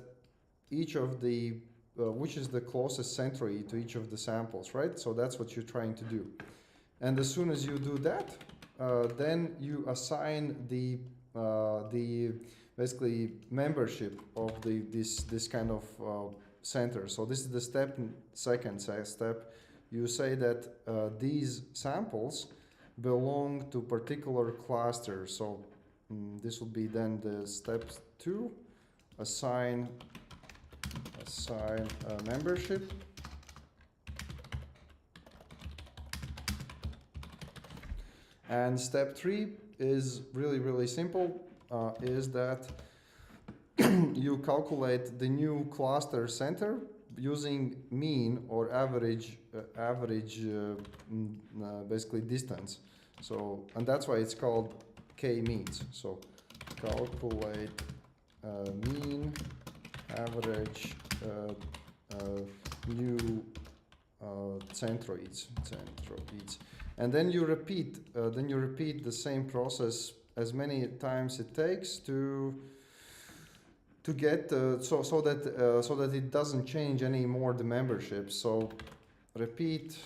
each of the which is the closest centroid to each of the samples, right? So that's what you're trying to do. And as soon as you do that, then you assign the basically membership of this kind of center. So this is the second step. You say that these samples belong to particular cluster. So this would be then the step 2, assign membership. And step 3 is really simple, is that you calculate the new cluster center using mean or average basically distance. So, and that's why it's called k-means. So calculate mean, average, new centroids. And then you repeat the same process as many times it takes to get so that it doesn't change any more the membership. So repeat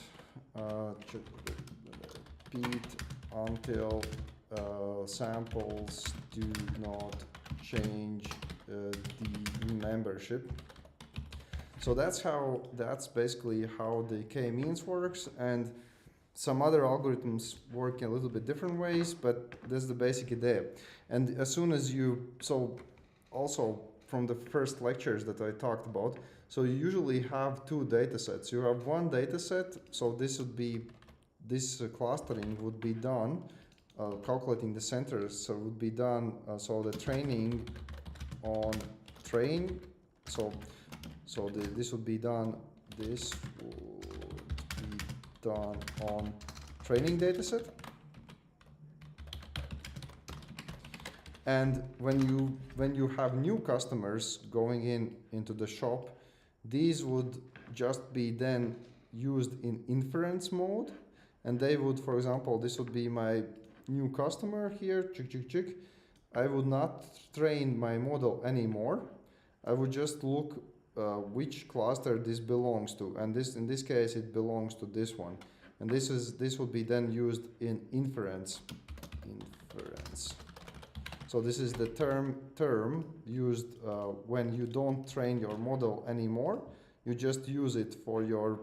until samples do not change the membership. So that's basically how the k-means works, and some other algorithms work in a little bit different ways, but that's the basic idea. And as soon as you, so also from the first lectures that I talked about, so you usually have 2 data sets. You have one data set, so this would be, this clustering would be done, calculating the centers, so would be done, so the training on train, this would be done, this would be done on training dataset. And when you have new customers going into the shop, these would just be then used in inference mode, and they would, for example, this would be my new customer here, I would not train my model anymore. I would just look which cluster this belongs to, and in this case it belongs to this one, and this will be then used in inference. So this is the term used when you don't train your model anymore. You just use it for your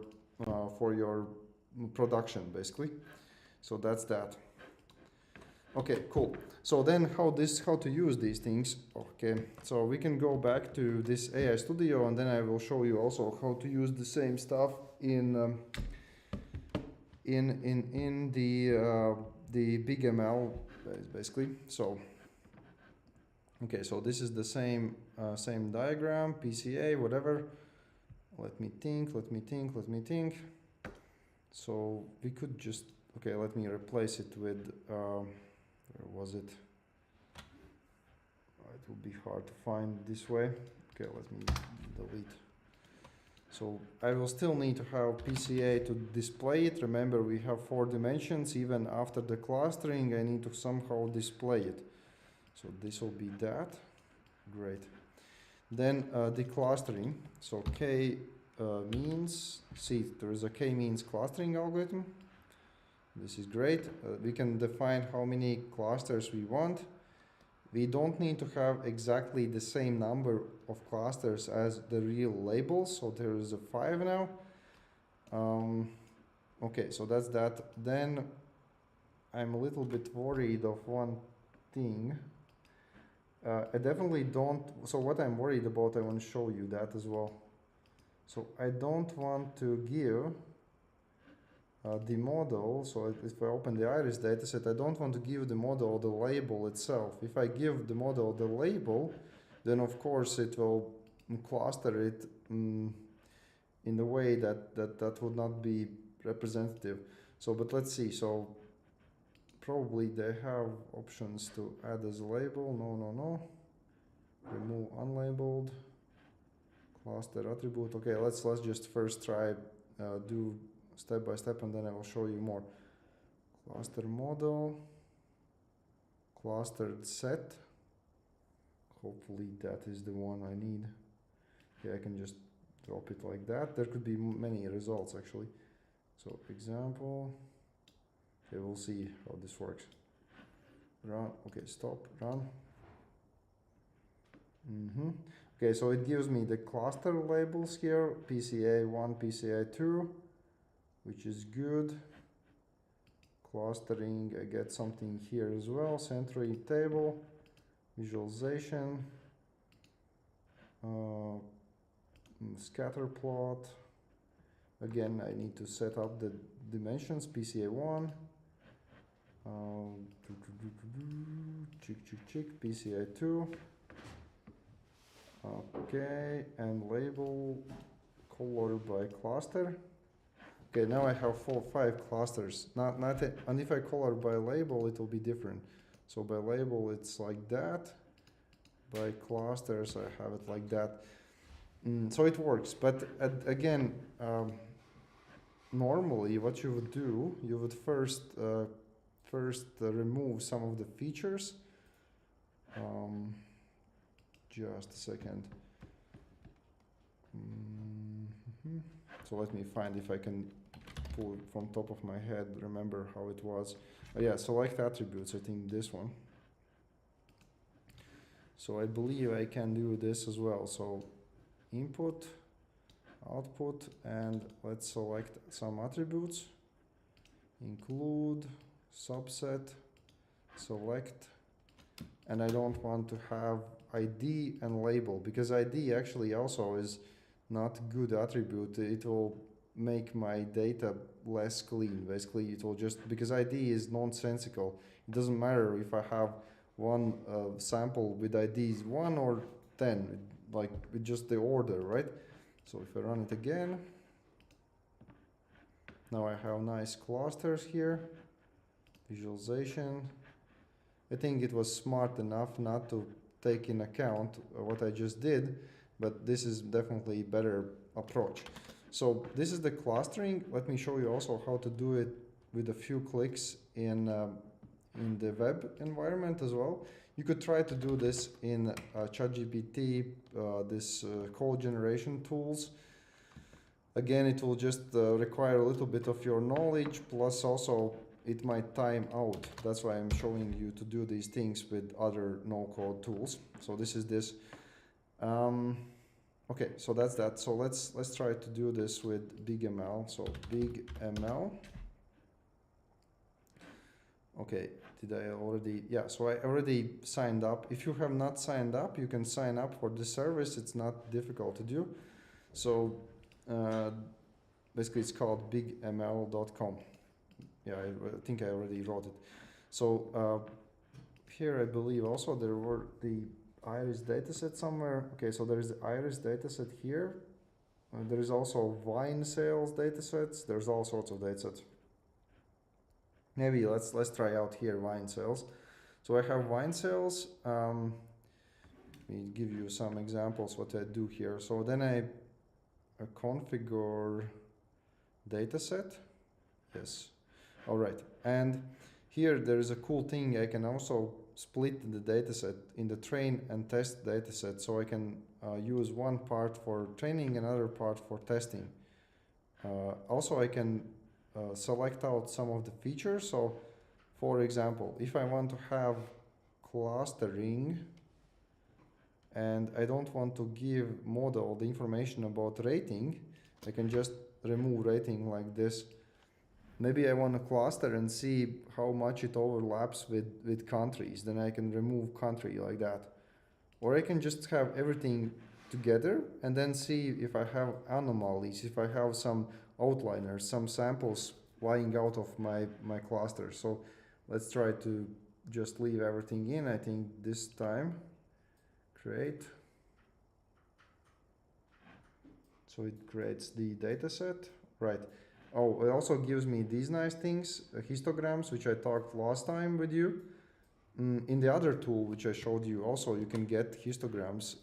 production, basically. So that's that. Okay, cool. So then how to use these things? Okay, so we can go back to this AI Studio, and then I will show you also how to use the same stuff in the big ML, basically. So okay, so this is the same diagram, PCA, whatever. Let me think. So we could just, okay, let me replace it with, where was it? It will be hard to find this way. Okay, let me delete. So I will still need to have PCA to display it. Remember, we have 4 dimensions. Even after the clustering, I need to somehow display it. So this will be that. Great. Then the clustering. So k-means, see, there is a k-means clustering algorithm. This is great. We can define how many clusters we want. We don't need to have exactly the same number of clusters as the real labels. So there is a 5 now. Okay, so that's that. Then I'm a little bit worried of one thing. I definitely don't, so what I'm worried about, I want to show you that as well. So I don't want to give the model, so if I open the iris dataset, I don't want to give the model the label itself. If I give the model the label, then of course it will cluster it in a way that would not be representative. So, but let's see. So probably they have options to add as a label. No. Remove unlabeled cluster attribute. Okay, let's just first try do step by step, and then I will show you more. Cluster model, clustered set. Hopefully that is the one I need. Okay, I can just drop it like that. There could be many results actually. So example. Okay, we'll see how this works. Run. Okay, stop. Run. Okay, so it gives me the cluster labels here, PCA1, PCA2, which is good. Clustering, I get something here as well, century table, visualization, scatter plot. Again, I need to set up the dimensions, PCA1, PCA2. Okay, and label color by cluster. Okay, now I have 5 clusters. And if I color by label, it will be different. So by label, it's like that. By clusters, I have it like that. So it works. But again, normally, what you would do, you would first remove some of the features. Just a second. So let me find if I can pull it from top of my head, remember how it was. Oh yeah, select attributes, I think this one. So I believe I can do this as well. So input, output, and let's select some attributes. Include, subset, select, and I don't want to have ID and label, because ID actually also is not good attribute. It will make my data less clean. Basically, it will just, because ID is nonsensical. It doesn't matter if I have one sample with IDs 1 or 10, like with just the order, right? So if I run it again, now I have nice clusters here, visualization. I think it was smart enough not to take in account what I just did, but this is definitely a better approach. So this is the clustering. Let me show you also how to do it with a few clicks in the web environment as well. You could try to do this in ChatGPT, this code generation tools. Again, it will just require a little bit of your knowledge, plus also it might time out. That's why I'm showing you to do these things with other no-code tools. So this is this. Okay, so that's that. So let's try to do this with BigML. So BigML. Okay, did I already? Yeah, so I already signed up. If you have not signed up, you can sign up for this service. It's not difficult to do. So basically it's called bigml.com. Yeah, I think I already wrote it. So here I believe also there were the iris dataset somewhere. Okay, so there is the iris dataset here. There is also wine sales datasets. There's all sorts of datasets. Maybe let's try out here wine sales. So I have wine sales. Let me give you some examples what I do here. So then I configure dataset. Yes. All right. And here there is a cool thing. I can also split the dataset in the train and test dataset. So I can use one part for training, another part for testing. Also, I can select out some of the features. So for example, if I want to have clustering and I don't want to give model the information about rating, I can just remove rating like this. Maybe I want to cluster and see how much it overlaps with countries. Then I can remove country like that. Or I can just have everything together and then see if I have anomalies, if I have some outliners, some samples flying out of my cluster. So let's try to just leave everything in. I think this time, create. So it creates the dataset, right? Oh, it also gives me these nice things, histograms, which I talked last time with you. In the other tool, which I showed you, also you can get histograms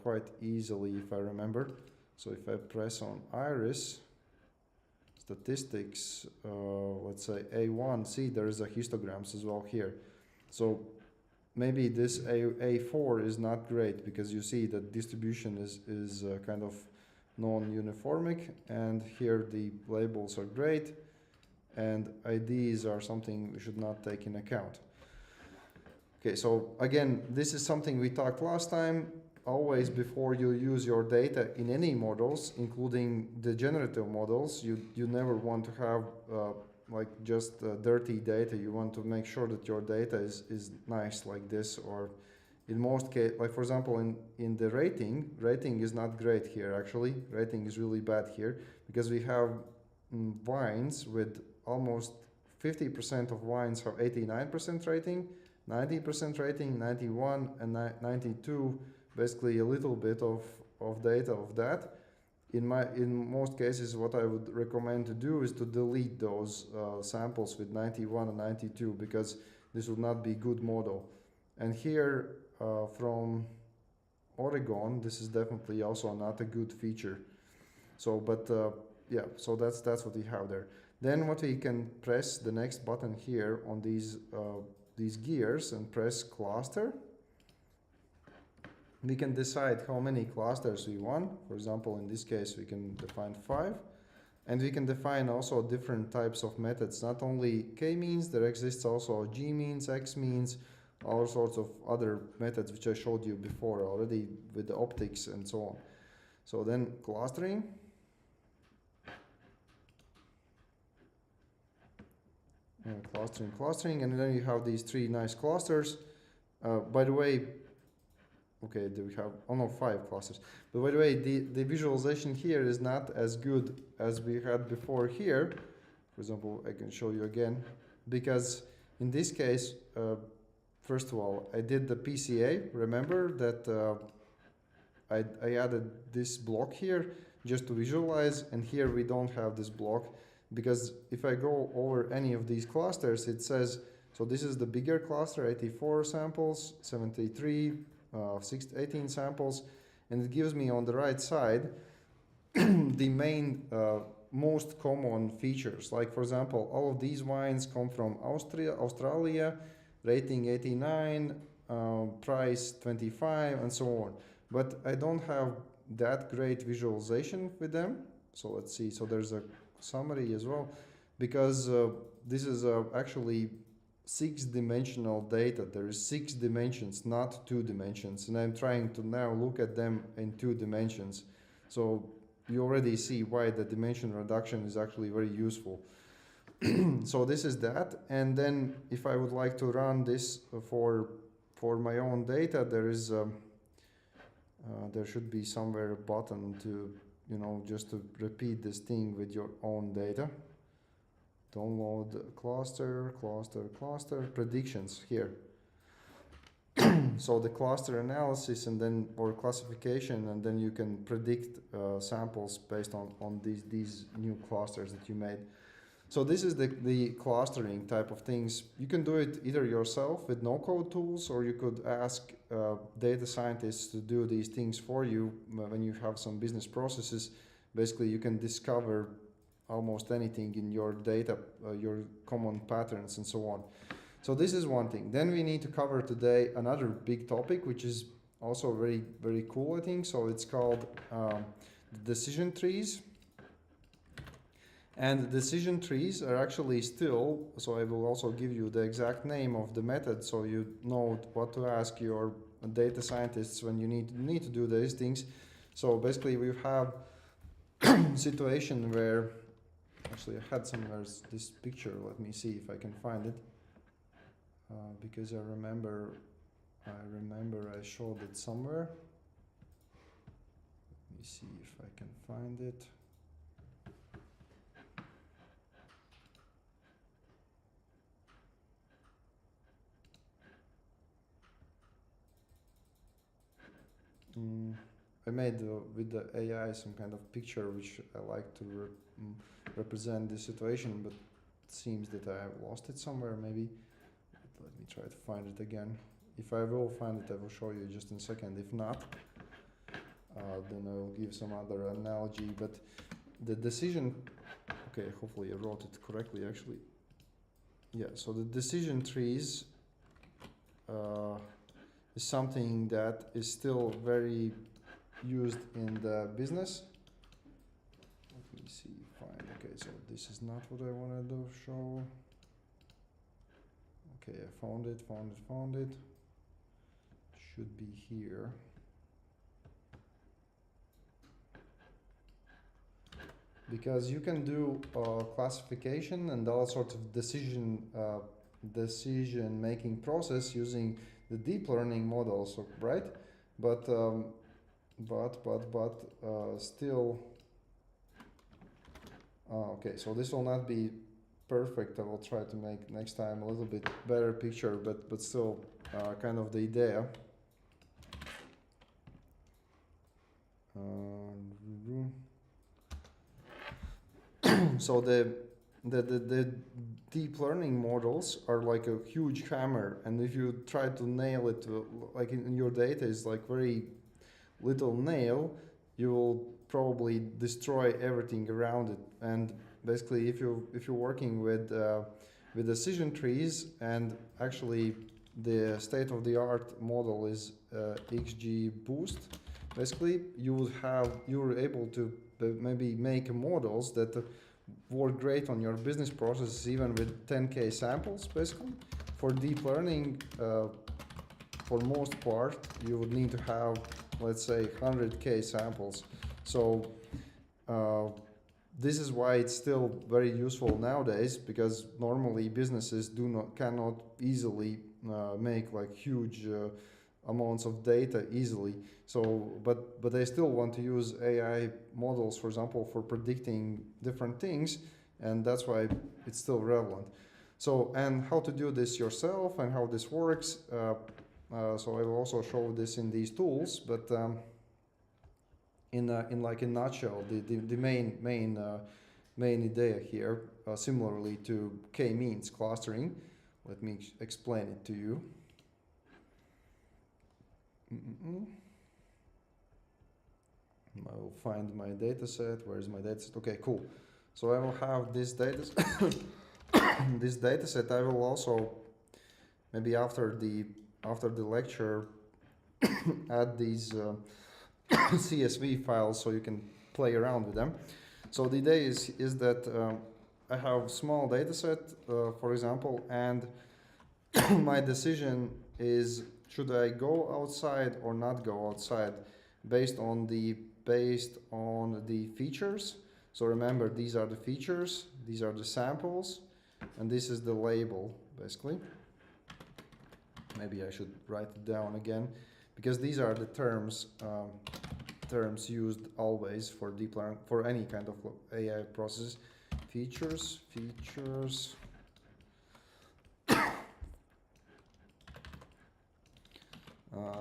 quite easily, if I remember. So if I press on iris, statistics, let's say A1, see there is a histograms as well here. So maybe this A4 is not great because you see that distribution is kind of non-uniformic, and here the labels are great. and IDs are something we should not take in account. Okay, so again, this is something we talked last time. Always before you use your data in any models, including the generative models, you never want to have like just dirty data. You want to make sure that your data is nice like this, or in most case, like for example, in the rating is not great here actually. Rating is really bad here because we have wines with almost 50% of wines have 89% rating, 90% rating, 91 and 92, basically a little bit of data of that. In most cases, what I would recommend to do is to delete those samples with 91 and 92 because this would not be good model. And here from Oregon, this is definitely also not a good feature. So, but yeah, so that's what we have there. Then what we can press the next button here on these gears and press cluster. We can decide how many clusters we want. For example, in this case, we can define 5. And we can define also different types of methods, not only k-means, there exists also g-means, x-means, all sorts of other methods which I showed you before already with the optics and so on. So then clustering. Clustering, and then you have these 3 nice clusters. By the way, okay, do we have, oh no, 5 clusters. But by the way, the visualization here is not as good as we had before here. For example, I can show you again, because in this case, first of all, I did the PCA. Remember that I added this block here just to visualize, and here we don't have this block, because if I go over any of these clusters, it says, so this is the bigger cluster, 84 samples, 73, 18 samples, and it gives me on the right side the main most common features. Like for example, all of these wines come from Australia, rating 89, price 25, and so on. But I don't have that great visualization with them. So let's see. So there's a summary as well, because this is actually 6-dimensional data. There is 6 dimensions, not 2 dimensions, and I'm trying to now look at them in 2 dimensions. So you already see why the dimension reduction is actually very useful. So this is that, and then if I would like to run this for my own data, there is there should be somewhere a button to, you know, just to repeat this thing with your own data. Download cluster, predictions here. So the cluster analysis and then, or classification, and then you can predict samples based on these new clusters that you made. So this is the clustering type of things. You can do it either yourself with no-code tools, or you could ask data scientists to do these things for you when you have some business processes. Basically, you can discover almost anything in your data, your common patterns and so on. So this is one thing. Then we need to cover today another big topic, which is also very, very cool, I think. So it's called decision trees. And decision trees are actually still, so I will also give you the exact name of the method so you know what to ask your data scientists when you need to do these things. So basically we have situation where, actually I had somewhere this picture, let me see if I can find it, because I remember I showed it somewhere. Let me see if I can find it. I made with the AI some kind of picture which I like to represent the situation, but it seems that I have lost it somewhere maybe. Let me try to find it again. If I will find it, I will show you just in a second. If not, then I will give some other analogy. But the decision, okay, hopefully I wrote it correctly actually. Yeah, so the decision trees is something that is still very used in the business. Let me see, find it. Okay, so this is not what I wanted to show. Okay, I found it. Should be here. Because you can do classification and all sorts of decision making process using the deep learning models, right? But still, okay. So this will not be perfect. I will try to make next time a little bit better picture, but still, kind of the idea. So the deep learning models are like a huge hammer, and if you try to nail it like in your data is like very little nail, you will probably destroy everything around it. And basically, if you're working with decision trees, and actually the state-of-the-art model is XGBoost, basically you're able to maybe make models that work great on your business processes even with 10K samples. Basically, for deep learning, for most part, you would need to have, let's say, 100K samples. So this is why it's still very useful nowadays, because normally businesses cannot easily make like huge amounts of data easily. So, but they still want to use AI models, for example, for predicting different things, and that's why it's still relevant. So, and how to do this yourself and how this works. So I will also show this in these tools, but in like a nutshell, the main idea here, similarly to k-means clustering. Let me explain it to you. I will find my data set. Where is my data set? Okay, cool. So I will have this data this data set. I will also maybe after the lecture add these CSV files so you can play around with them. So the idea is that I have small data set, for example, and my decision is, should I go outside or not go outside based on the features. So remember, these are the features, these are the samples, and this is the label, basically. Maybe I should write it down again, because these are the terms used always for deep learning, for any kind of AI process. Features,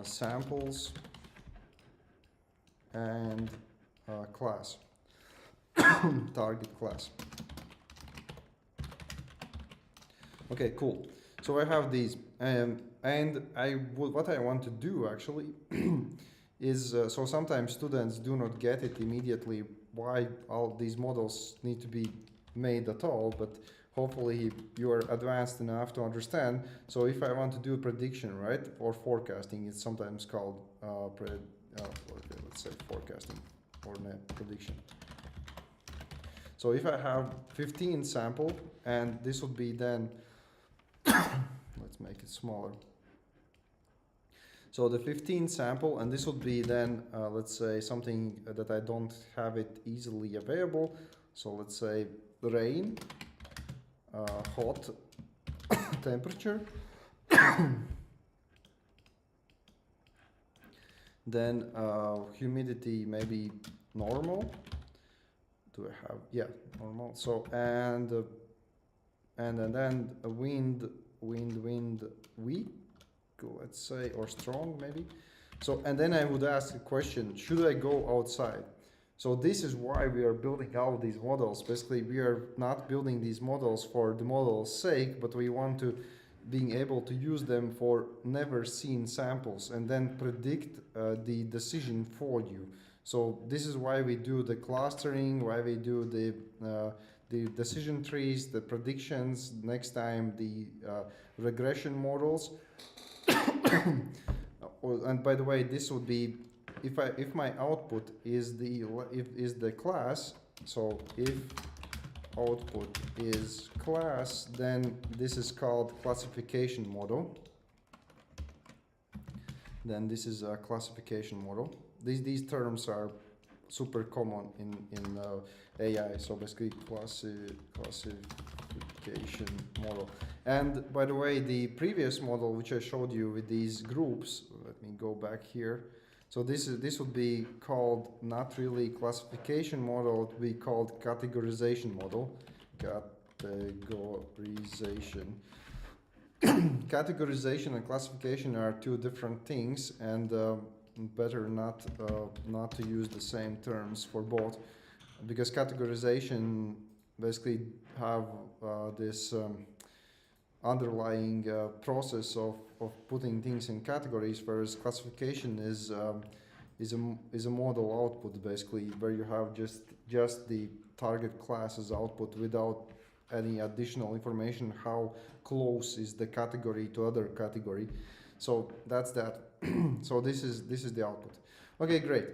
samples, and class, target class. Okay, cool. So I have these, and what I want to do actually is, so sometimes students do not get it immediately why all these models need to be made at all, but hopefully you are advanced enough to understand. So if I want to do a prediction, right, or forecasting, it's sometimes called let's say forecasting or prediction. So if I have 15 sample, and this would be then, let's make it smaller. So the 15 sample, and this would be then, let's say something that I don't have it easily available. So let's say rain, hot, temperature, then humidity maybe normal. Do I have, yeah, normal. So and then a wind weak, let's say, or strong maybe. So, and then I would ask a question, should I go outside? So this is why we are building out these models. Basically, we are not building these models for the model's sake, but we want to being able to use them for never seen samples and then predict the decision for you. So this is why we do the clustering, why we do the decision trees, the predictions, next time the regression models. And by the way, this would be, if my output is the class, so if output is class, then this is called classification model. Then this is a classification model. These terms are super common in AI. So basically classification model. And by the way, the previous model which I showed you with these groups, let me go back here. So this would be called not really classification model, it would be called categorization model. Categorization. Categorization and classification are two different things, and better not to use the same terms for both, because categorization basically have this underlying process of putting things in categories, whereas classification is a model output, basically, where you have just the target class as output without any additional information how close is the category to other category. So that's that. So this is the output. Okay, great.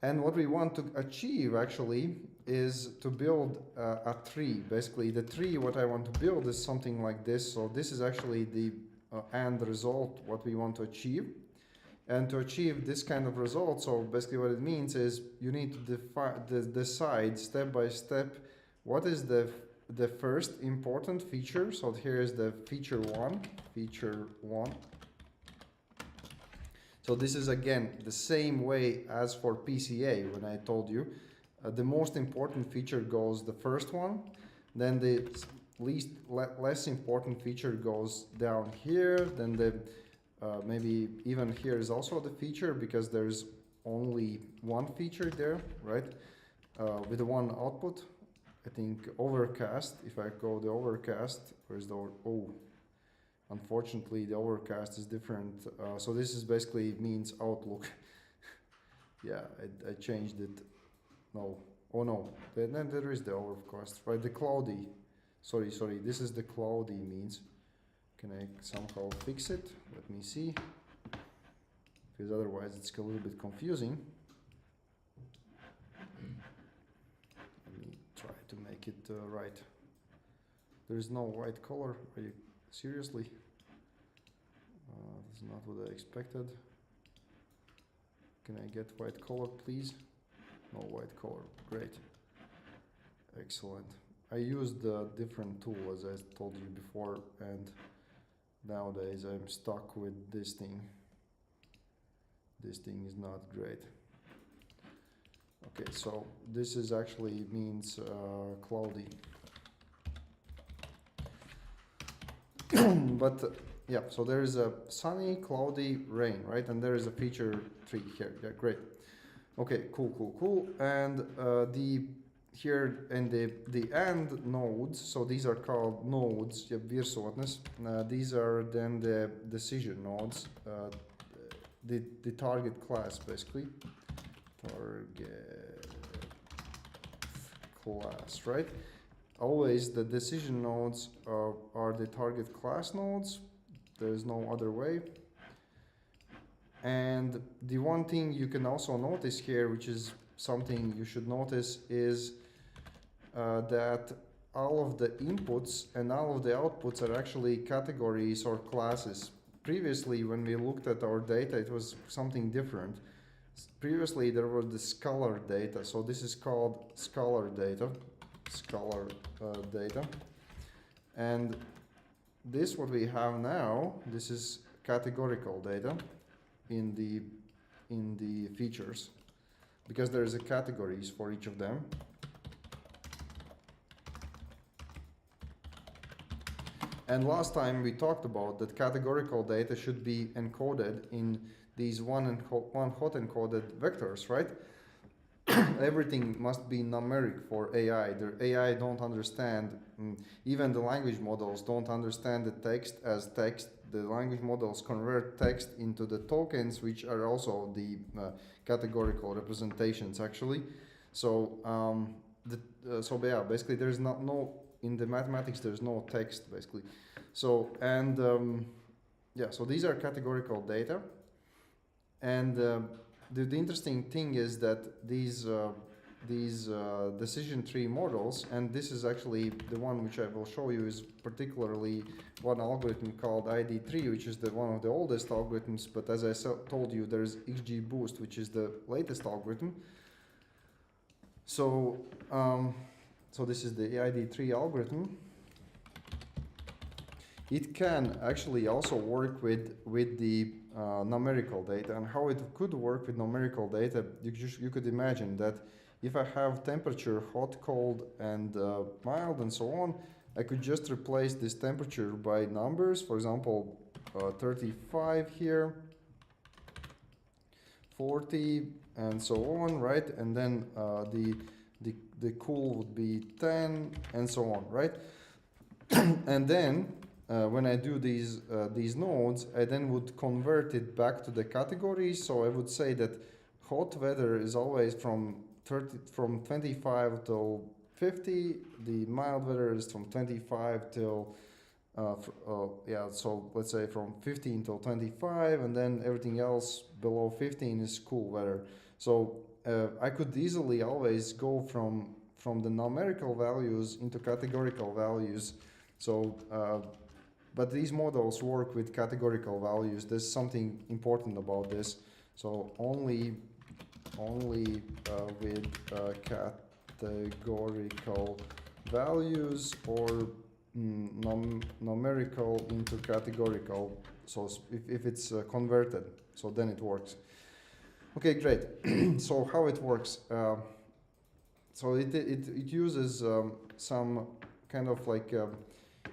And what we want to achieve actually is to build a tree. Basically, the tree what I want to build is something like this. So this is actually the end result what we want to achieve. And to achieve this kind of result, so basically what it means is you need to decide step by step what is the first important feature. So here is the feature one. So this is again the same way as for PCA when I told you. The most important feature goes the first one, then the less important feature goes down here, then the maybe even here is also the feature because there's only one feature there, right? With the one output. I think overcast, if I go the overcast, where's the, oh, unfortunately the overcast is different. So this is basically means outlook. Yeah, I changed it. No, oh no, then there is the overcast, right? The cloudy, sorry, this is the cloudy means. Can I somehow fix it? Let me see, because otherwise it's a little bit confusing. Try to make it right. There is no white color. Are you seriously? That's not what I expected. Can I get white color, please? No white color. Great. Excellent. I used a different tool as I told you before, and nowadays I'm stuck with this thing. This thing is not great. Okay, so this is actually means cloudy. But yeah, so there is a sunny, cloudy, rain, right? And there is a feature tree here. Yeah, great. Okay, cool. And here in the end nodes, so these are called nodes, virsotnes. These are then the decision nodes, the target class basically. Target class, right? Always the decision nodes are the target class nodes. There is no other way. And the one thing you can also notice here, which is something you should notice, is that all of the inputs and all of the outputs are actually categories or classes. Previously, when we looked at our data, it was something different. Previously, there was the scalar data. So this is called scalar data. And this what we have now, this is categorical data in the features, because there is a categories for each of them. And last time we talked about that categorical data should be encoded in these one hot encoded vectors, right? Everything must be numeric for AI. The AI don't understand, even the language models don't understand the text as text. The language models convert text into the tokens, which are also the categorical representations actually. So yeah, basically there's no in the mathematics there's no text basically. So and yeah, so these are categorical data, and the interesting thing is that these these decision tree models, and this is actually the one which I will show you is particularly one algorithm called ID3, which is the one of the oldest algorithms, but as I told you, there's XGBoost, which is the latest algorithm. So, so this is the ID3 algorithm. It can actually also work with the numerical data, and how it could work with numerical data, you could imagine that if I have temperature, hot, cold, and mild, and so on, I could just replace this temperature by numbers, for example, 35 here, 40, and so on, right? And then the cool would be 10, and so on, right? And then when I do these nodes, I then would convert it back to the categories. So I would say that hot weather is always from 25 till 50. The mild weather is from 25 till yeah. So let's say from 15 till 25, and then everything else below 15 is cool weather. So I could easily always go from the numerical values into categorical values. So, but these models work with categorical values. There's something important about this. So only with categorical values, or numerical into categorical. So if it's converted, so then it works. Okay, great. So how it works? So it uses some kind of like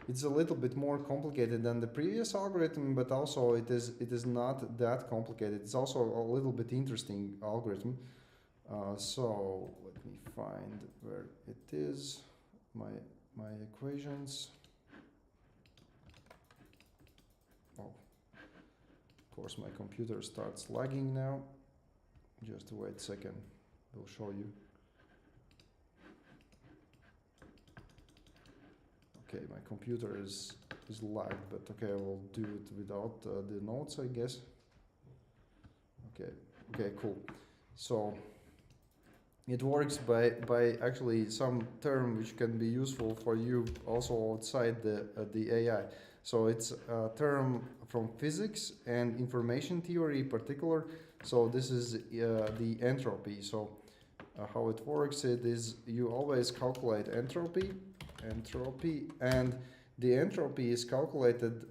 it's a little bit more complicated than the previous algorithm, but also it is not that complicated. It's also a little bit interesting algorithm. So let me find where it is. My equations. Oh, of course my computer starts lagging now. Just wait a second. We'll show you. Okay, my computer is lagged, but okay, I will do it without the notes, I guess. Okay, cool. So it works by actually some term which can be useful for you also outside the AI. So it's a term from physics and information theory in particular. So this is the entropy. So how it works, it is you always calculate entropy, and the entropy is calculated.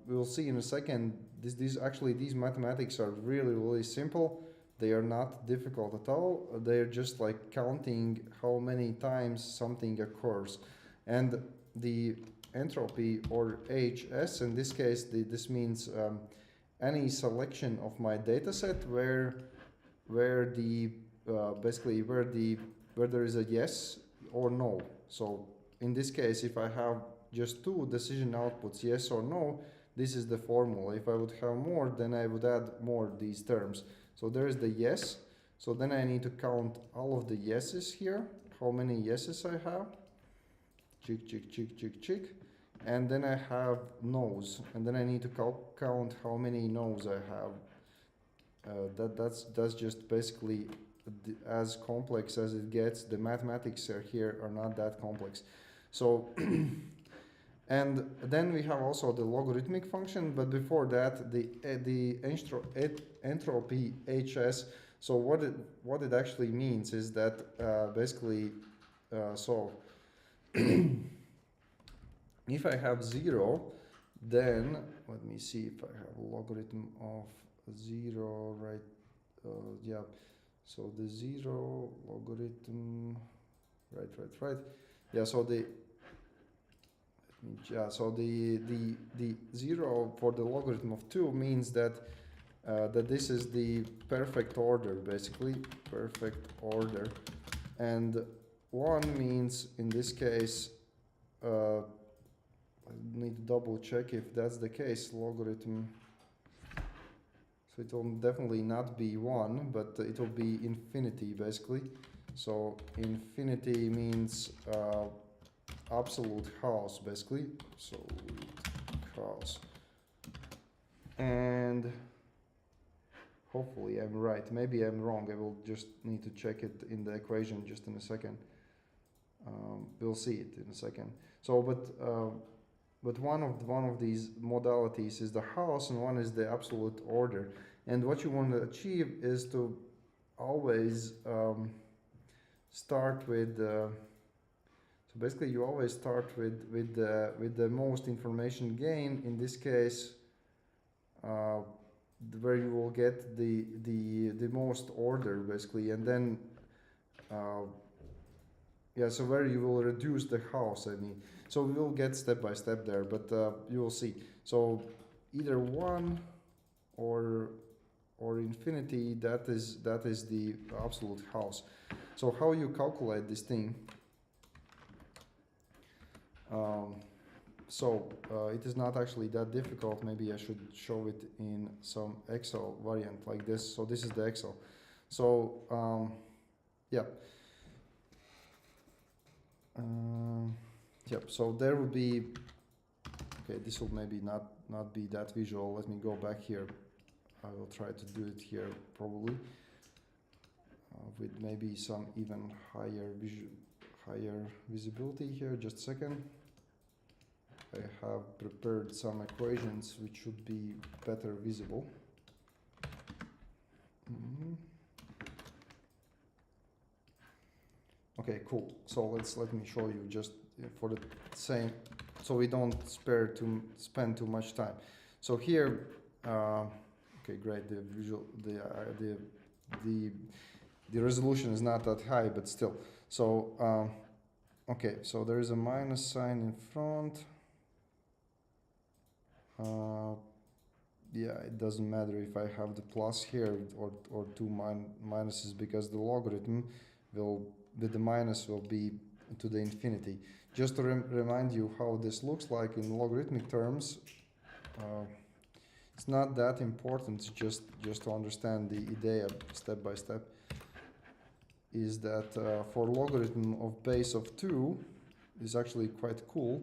We'll see in a second. These mathematics are really simple. They are not difficult at all. They're just like counting how many times something occurs, and the entropy, or HS in this case, this means any selection of my data set where the basically where there is a yes or no. So in this case, if I have just two decision outputs, yes or no, this is the formula. If I would have more, then I would add more these terms. So there is the yes. So then I need to count all of the yeses here. How many yeses I have? Check. And then I have no's. And then I need to count how many no's I have. That's just basically as complex as it gets. The mathematics here are not that complex. So, and then we have also the logarithmic function, but before that, the entropy HS. So what it actually means is that basically, so if I have 0, then let me see if I have a logarithm of 0, right? Yeah. So the 0 logarithm, right. Yeah. So the 0 for the logarithm of 2 means that that this is the perfect order, basically perfect order, and 1 means in this case. I need to double check if that's the case. Logarithm. So it will definitely not be 1, but it will be infinity basically. So infinity means absolute chaos basically. So chaos. And hopefully I'm right. Maybe I'm wrong. I will just need to check it in the equation just in a second. We'll see it in a second. So, but one of these modalities is the house, and one is the absolute order. And what you want to achieve is to always start with. So basically, you always start with the most information gain. In this case, where you will get the most order basically, and then yeah, so where you will reduce the house. I mean, so we will get step by step there, but you will see. So either 1 or infinity, that is the absolute house. So how you calculate this thing? It is not actually that difficult. Maybe I should show it in some Excel variant like this. So this is the Excel. So yeah. Yep. So there will be. Okay, this will maybe not be that visual. Let me go back here. I will try to do it here probably with maybe some even higher visibility here. Just a second. I have prepared some equations which should be better visible. Okay, cool. So let me show you just for the same, so we don't spend too much time. So here, okay, great. The visual, the resolution is not that high, but still. So okay, so there is a minus sign in front. Yeah, it doesn't matter if I have the plus here or two minuses, because the logarithm will, with the minus, will be to the infinity. Just to remind you how this looks like in logarithmic terms, it's not that important. It's just to understand the idea step by step, is that for logarithm of base of 2 is actually quite cool.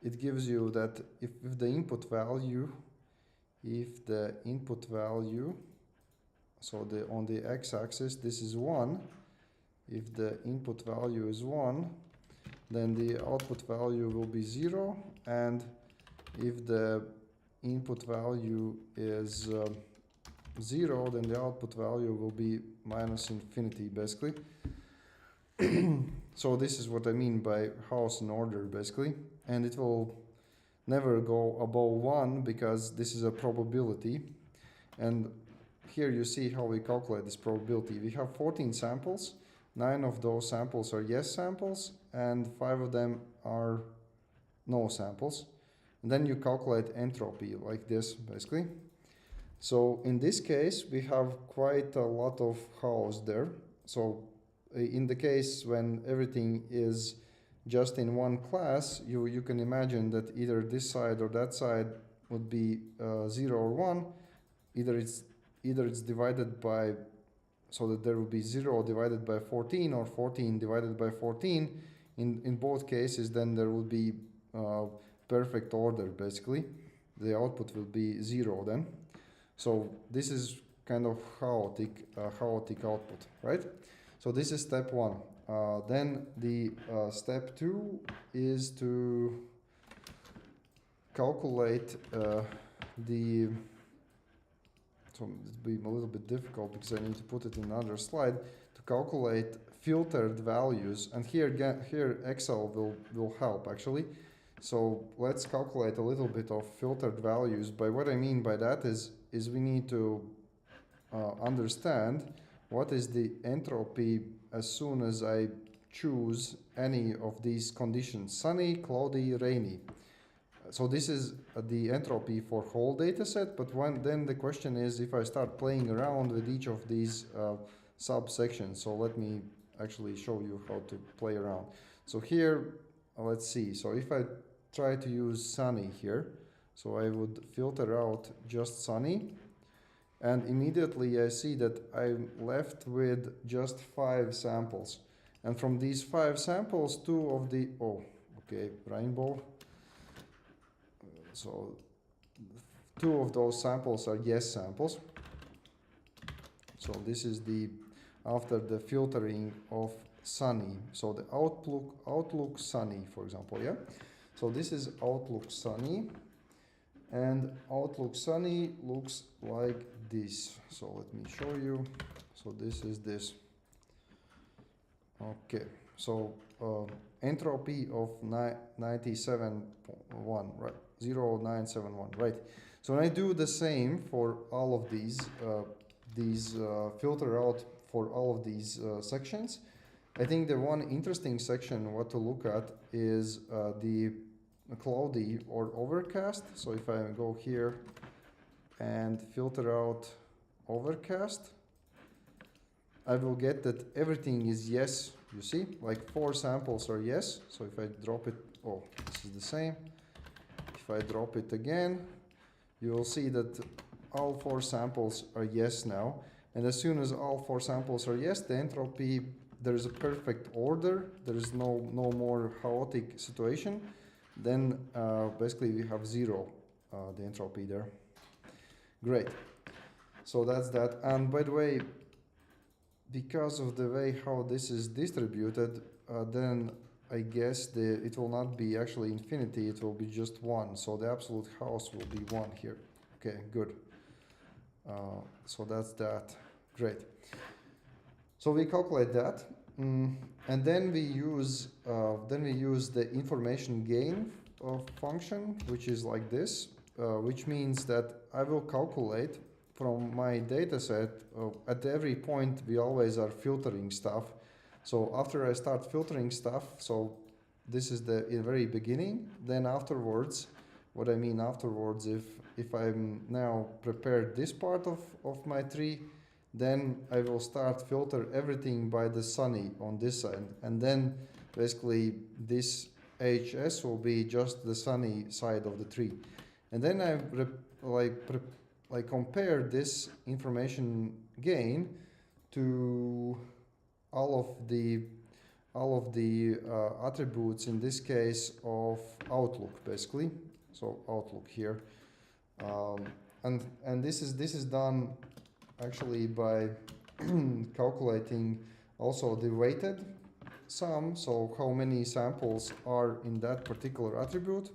It gives you that if the input value, so on the x-axis, this is 1. If the input value is 1, then the output value will be 0. And if the input value is 0, then the output value will be minus infinity, basically. So this is what I mean by house in order, basically. And it will never go above 1, because this is a probability. And here you see how we calculate this probability. We have 14 samples. 9 of those samples are yes samples, and 5 of them are no samples. And then you calculate entropy like this, basically. So in this case, we have quite a lot of house there. So in the case when everything is just in one class, you can imagine that either this side or that side would be 0 or 1. Either it's divided by, so that there will be 0 divided by 14 or 14 divided by 14. In both cases, then there will be perfect order, basically. The output will be 0 then. So this is kind of chaotic output, right? So this is step 1. Then the step 2 is to calculate the, so it'll be a little bit difficult because I need to put it in another slide, to calculate filtered values. And here Excel will help actually. So let's calculate a little bit of filtered values. By what I mean by that is we need to understand what is the entropy as soon as I choose any of these conditions: sunny, cloudy, rainy. So this is the entropy for whole data set, but then the question is if I start playing around with each of these subsections. So let me actually show you how to play around. So here, let's see. So if I try to use sunny here, so I would filter out just sunny, and immediately I see that I'm left with just 5 samples. And from these 5 samples, 2 of the, oh, okay, rainbow. So two of those samples are yes samples. So this is the after the filtering of sunny. So the outlook sunny, for example, yeah. So this is outlook sunny, and outlook sunny looks like this. So let me show you. So this is this. Okay. So entropy of 97.1, right? 0971, right? So when I do the same for all of these filter out for all of these sections, I think the one interesting section what to look at is the cloudy or overcast. So if I go here and filter out overcast, I will get that everything is yes. You see, like 4 samples are yes. So if I drop it, oh, this is the same. If I drop it again, you will see that all 4 samples are yes now. And as soon as all 4 samples are yes, the entropy, there is a perfect order. There is no more chaotic situation. Then basically we have 0, the entropy there. Great. So that's that. And by the way, because of the way how this is distributed, then I guess it will not be actually infinity, it will be just 1. So the absolute chaos will be 1 here. Okay, good. So that's that. Great. So we calculate that, and then we use the information gain function, which is like this, which means that I will calculate from my data set. At every point we always are filtering stuff. So after I start filtering stuff, so this is the very beginning, then afterwards, what I mean afterwards, if I'm now prepared this part of my tree, then I will start filter everything by the sunny on this side, and then basically this HS will be just the sunny side of the tree. And then I compare this information gain to all of the attributes, in this case of outlook, basically. So outlook here, and this is done actually by calculating also the weighted sum. So how many samples are in that particular attribute.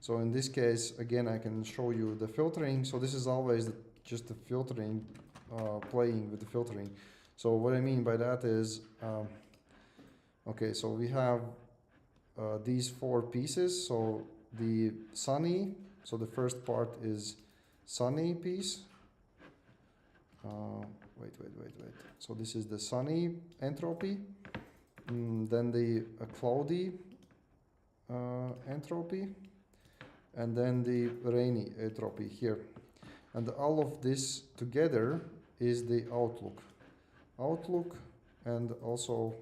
So in this case, again, I can show you the filtering. So this is always just the filtering, playing with the filtering. So what I mean by that is, okay, so we have these 4 pieces. So the sunny, so the first part is sunny piece. Wait. So this is the sunny entropy. Then the cloudy entropy. And then the rainy entropy here. And all of this together is the outlook. Outlook and also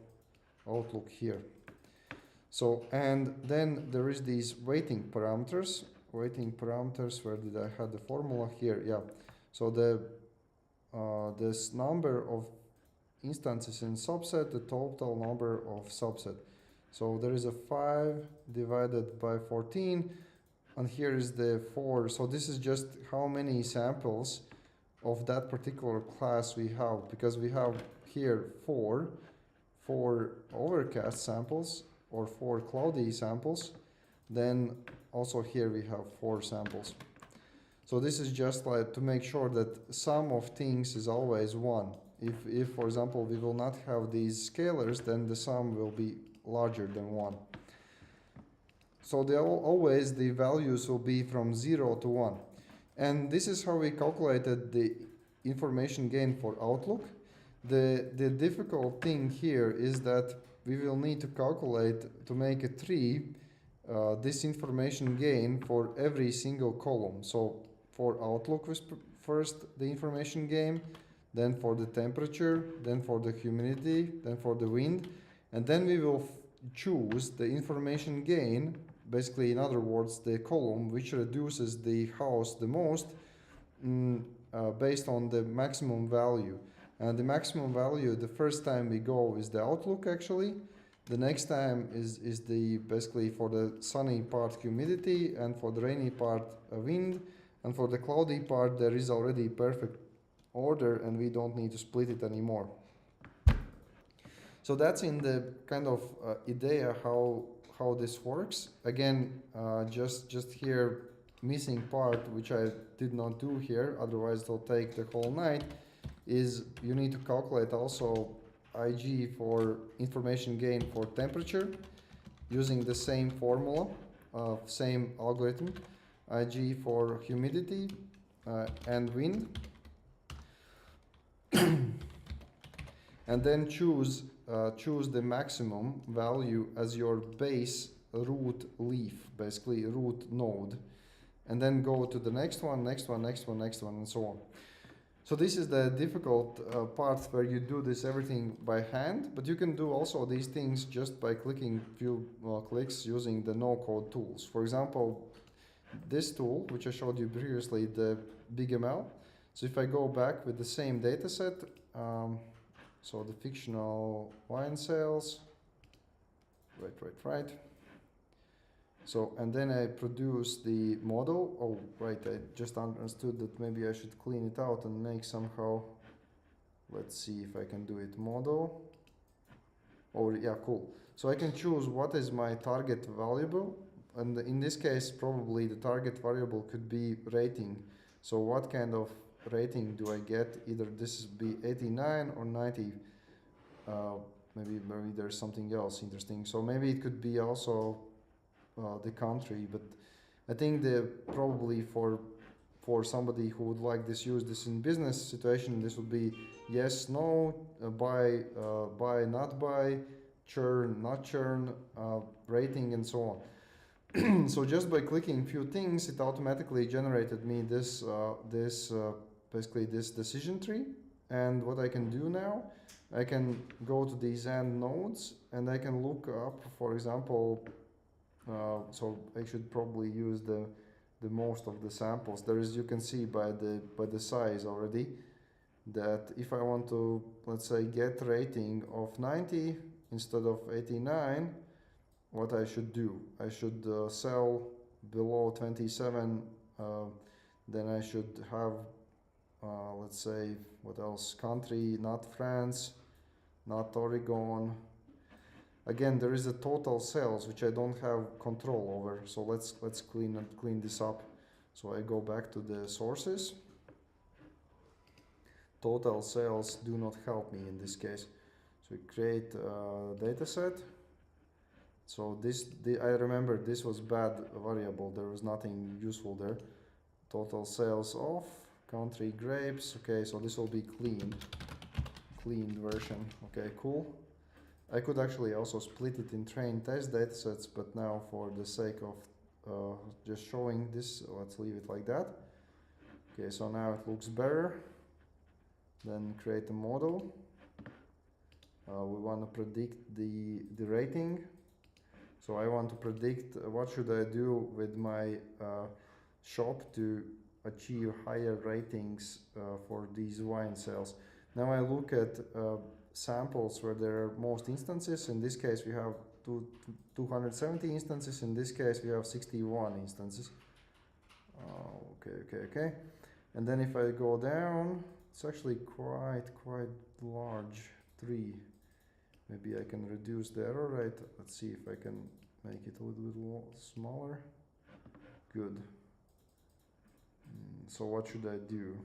outlook here. So, and then there is these weighting parameters. Weighting parameters, where did I have the formula here? Yeah. So this number of instances in subset, the total number of subset. So there is a 5 divided by 14. And here is the 4. So this is just how many samples of that particular class we have, because we have here 4 overcast samples or 4 cloudy samples. Then also here we have 4 samples. So this is just like to make sure that sum of things is always 1. If for example we will not have these scalars, then the sum will be larger than 1. So always the values will be from 0 to 1. And this is how we calculated the information gain for outlook. The difficult thing here is that we will need to calculate, to make a tree, this information gain for every single column. So for outlook was first the information gain, then for the temperature, then for the humidity, then for the wind, and then we will choose the information gain, basically in other words the column which reduces the house the most, based on the maximum value. And the maximum value the first time we go is the outlook actually. The next time is the basically for the sunny part humidity, and for the rainy part wind, And for the cloudy part, there is already perfect order and we don't need to split it anymore. So that's in the kind of idea how this works. Again, just here missing part, which I did not do here, otherwise it'll take the whole night, is you need to calculate also IG for information gain for temperature using the same formula, same algorithm, IG for humidity and wind, and then choose the maximum value as your base root leaf, basically root node, and then go to the next one, next one, next one, next one, and so on. So this is the difficult part where you do this everything by hand, but you can do also these things just by clicking few clicks using the no-code tools. For example, this tool, which I showed you previously, the BigML. So if I go back with the same data set, so the fictional wine sales, right. So, and then I produce the model. Oh, right, I just understood that maybe I should clean it out and make somehow, let's see if I can do it, model. Oh, yeah, cool. So I can choose what is my target variable. And in this case, probably the target variable could be rating. So what kind of rating do I get? Either this is be 89 or 90. Maybe there's something else interesting. So maybe it could be also the country, but I think probably for somebody who would like this, use this in business situation, this would be yes, no, buy, not buy, churn, not churn, rating, and so on. So just by clicking few things, it automatically generated me this basically this decision tree. And what I can do now, I can go to these end nodes and I can look up, for example, so I should probably use the most of the samples. There is, you can see by the size already, that if I want to, let's say, get rating of 90 instead of 89, what I should do, I should sell below 27, then I should have, let's say, what else, country, not France, not Oregon. Again, there is a total sales which I don't have control over. So let's clean this up. So I go back to the sources. Total sales do not help me in this case. So we create a data set. So I remember this was bad variable. There was nothing useful there. Total sales of country grapes. Okay, so this will be cleaned version. Okay, cool. I could actually also split it in train test datasets, but now for the sake of just showing this, let's leave it like that. Okay, so now it looks better. Then create a model. We want to predict the rating. So I want to predict what should I do with my shop to achieve higher ratings for these wine sales. Now I look at samples where there are most instances. In this case we have 270 instances. In this case we have 61 instances. Okay. And then if I go down, it's actually quite large, 3. Maybe I can reduce the error rate. Let's see if I can make it a little bit smaller. Good. So what should I do?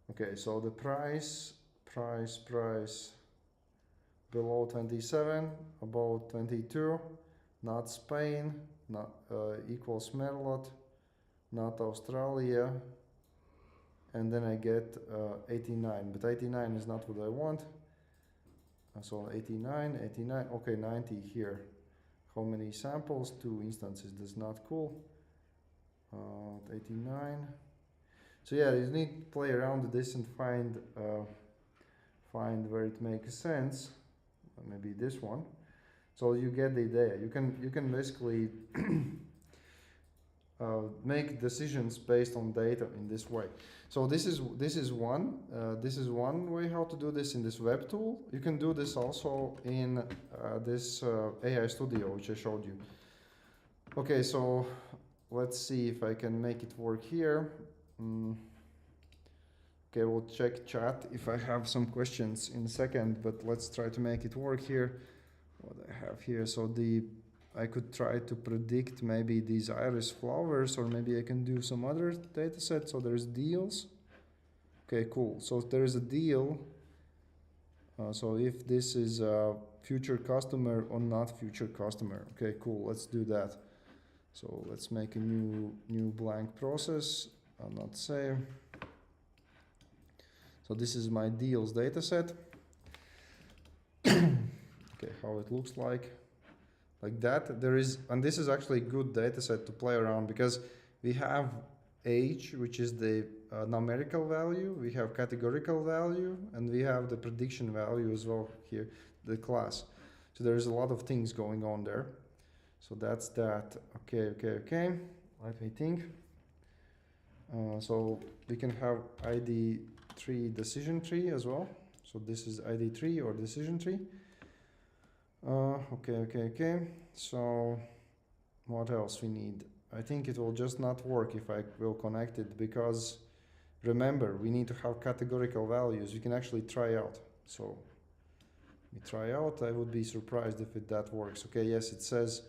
Okay, so the price below 27, above 22, not Spain, not equals Merlot, not Australia, and then I get 89, but 89 is not what I want. So 89, okay, 90 here. How many samples? 2 instances, that's not cool. 89. So yeah, you need to play around with this and find where it makes sense. Maybe this one. So you get the idea. You can basically make decisions based on data in this way. So this is one way how to do this in this web tool. You can do this also in this AI Studio which I showed you. Okay, so let's see if I can make it work here. Okay, we'll check chat if I have some questions in a second, but let's try to make it work here. What I have here, so I could try to predict maybe these iris flowers, or maybe I can do some other data set. So there's deals. Okay, cool. So there is a deal. So if this is a future customer or not future customer. Okay, cool. Let's do that. So let's make a new blank process. I'll not save. So this is my deals dataset. Okay, how it looks like that. There is, and this is actually a good dataset to play around because we have age, which is the numerical value, we have categorical value, and we have the prediction value as well here, the class. So there's a lot of things going on there. So that's that. Okay. Let me think. So we can have ID3 decision tree as well. So this is ID3 or decision tree. Okay. So what else we need? I think it will just not work if I will connect it, because remember, we need to have categorical values. We can actually try out. So we try out. I would be surprised if that works. Okay, yes, it says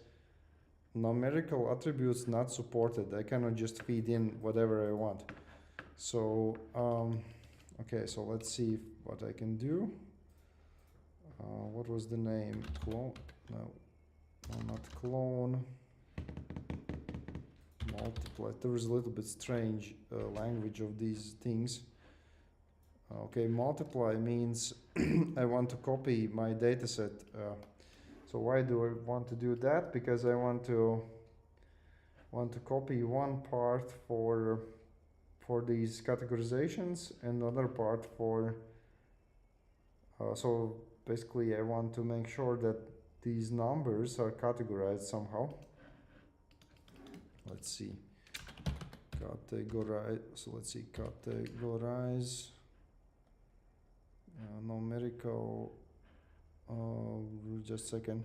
numerical attributes not supported. I cannot just feed in whatever I want. So, okay, so let's see what I can do. What was the name? Clone? No, not clone. Multiply. There was a little bit strange language of these things. Okay, multiply means I want to copy my dataset. So why do I want to do that? Because I want to copy one part for these categorizations and another part for. So basically, I want to make sure that these numbers are categorized somehow. Let's see. Categorize. So let's see. Categorize. Numerical. Just a second.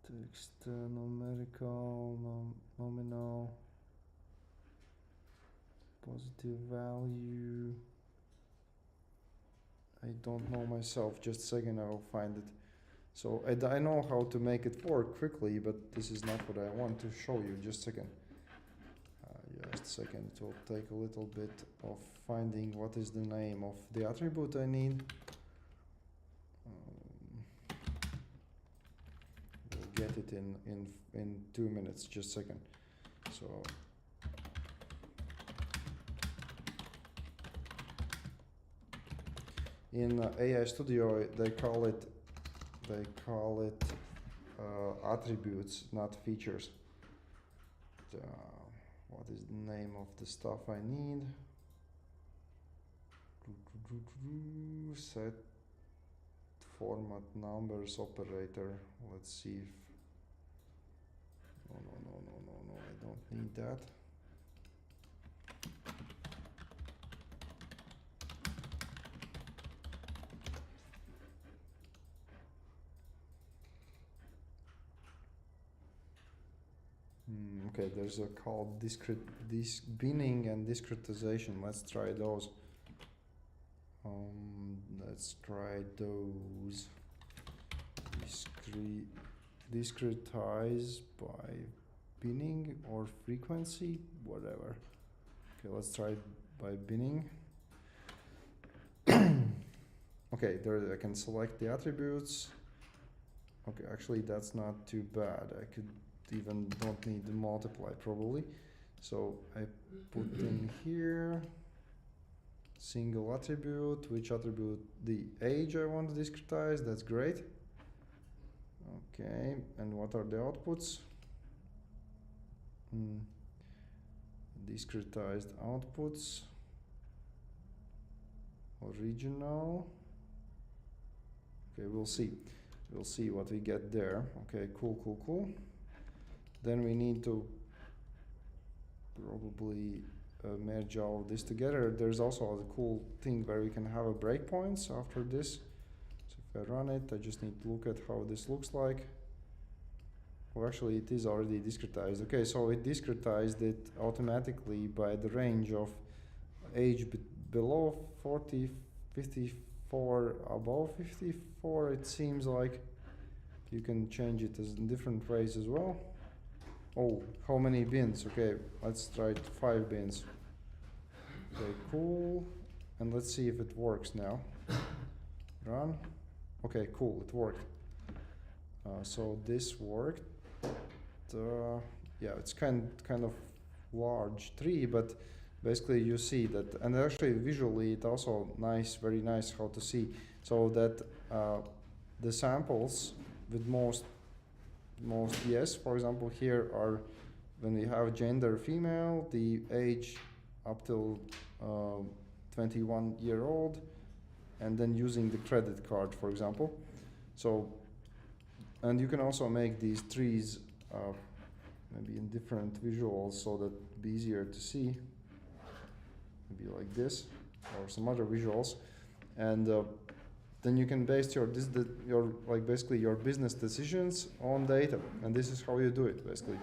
Text numerical, nominal, positive value. I don't know myself. Just a second. I will find it. So I know how to make it work quickly, but this is not what I want to show you. Just a second. Just a second. It will take a little bit of finding what is the name of the attribute I need. We'll get it in 2 minutes. Just a second. So in AI Studio they call it attributes, not features. What is the name of the stuff I need? Set format numbers operator. Let's see if. No, I don't need that. Okay, there's a called binning and discretization. Let's try those. Let's try those. Discretize by binning or frequency, whatever. Okay, let's try it by binning. Okay, there I can select the attributes. Okay, actually that's not too bad. I could even don't need the multiply probably. So I put in here single attribute, which attribute? The age I want to discretize. That's great. Okay, and what are the outputs? Discretized outputs, original. Okay, we'll see what we get there. Okay, cool. Then we need to probably merge all of this together. There's also a cool thing where we can have a breakpoints after this. So if If I run it, I just need to look at how this looks like. Well, actually, it is already discretized. Okay, so it discretized it automatically by the range of age below 40, 54, above 54. It seems like you can change it as in different ways as well. Oh, how many bins? Okay, let's try 5 bins. Okay, cool. And let's see if it works now. Run. Okay, cool, it worked. So this worked. Yeah, it's kind of large tree, but basically you see that, and actually visually it also nice, very nice how to see. So that the samples with most yes, for example, here are when we have gender female, the age up till 21-year-old, and then using the credit card, for example. So, and you can also make these trees maybe in different visuals so that it'd be easier to see. Maybe like this, or some other visuals, and then you can base your basically your business decisions on data, and this is how you do it. Basically,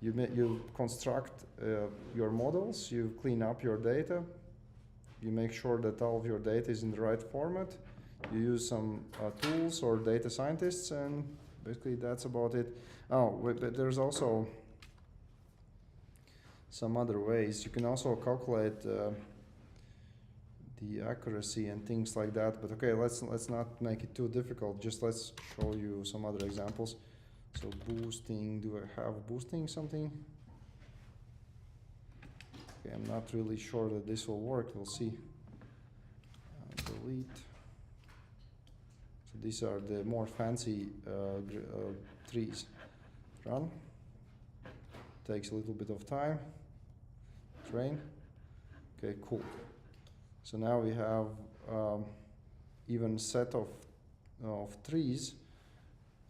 you construct your models, you clean up your data, you make sure that all of your data is in the right format. You use some tools or data scientists, and basically that's about it. Oh, but there's also some other ways. You can also calculate the accuracy and things like that. But okay, let's not make it too difficult. Just let's show you some other examples. So boosting, do I have boosting something? Okay, I'm not really sure that this will work. We'll see. Delete. So these are the more fancy trees. Run. Takes a little bit of time. Train. Okay, cool. So now we have even set of trees,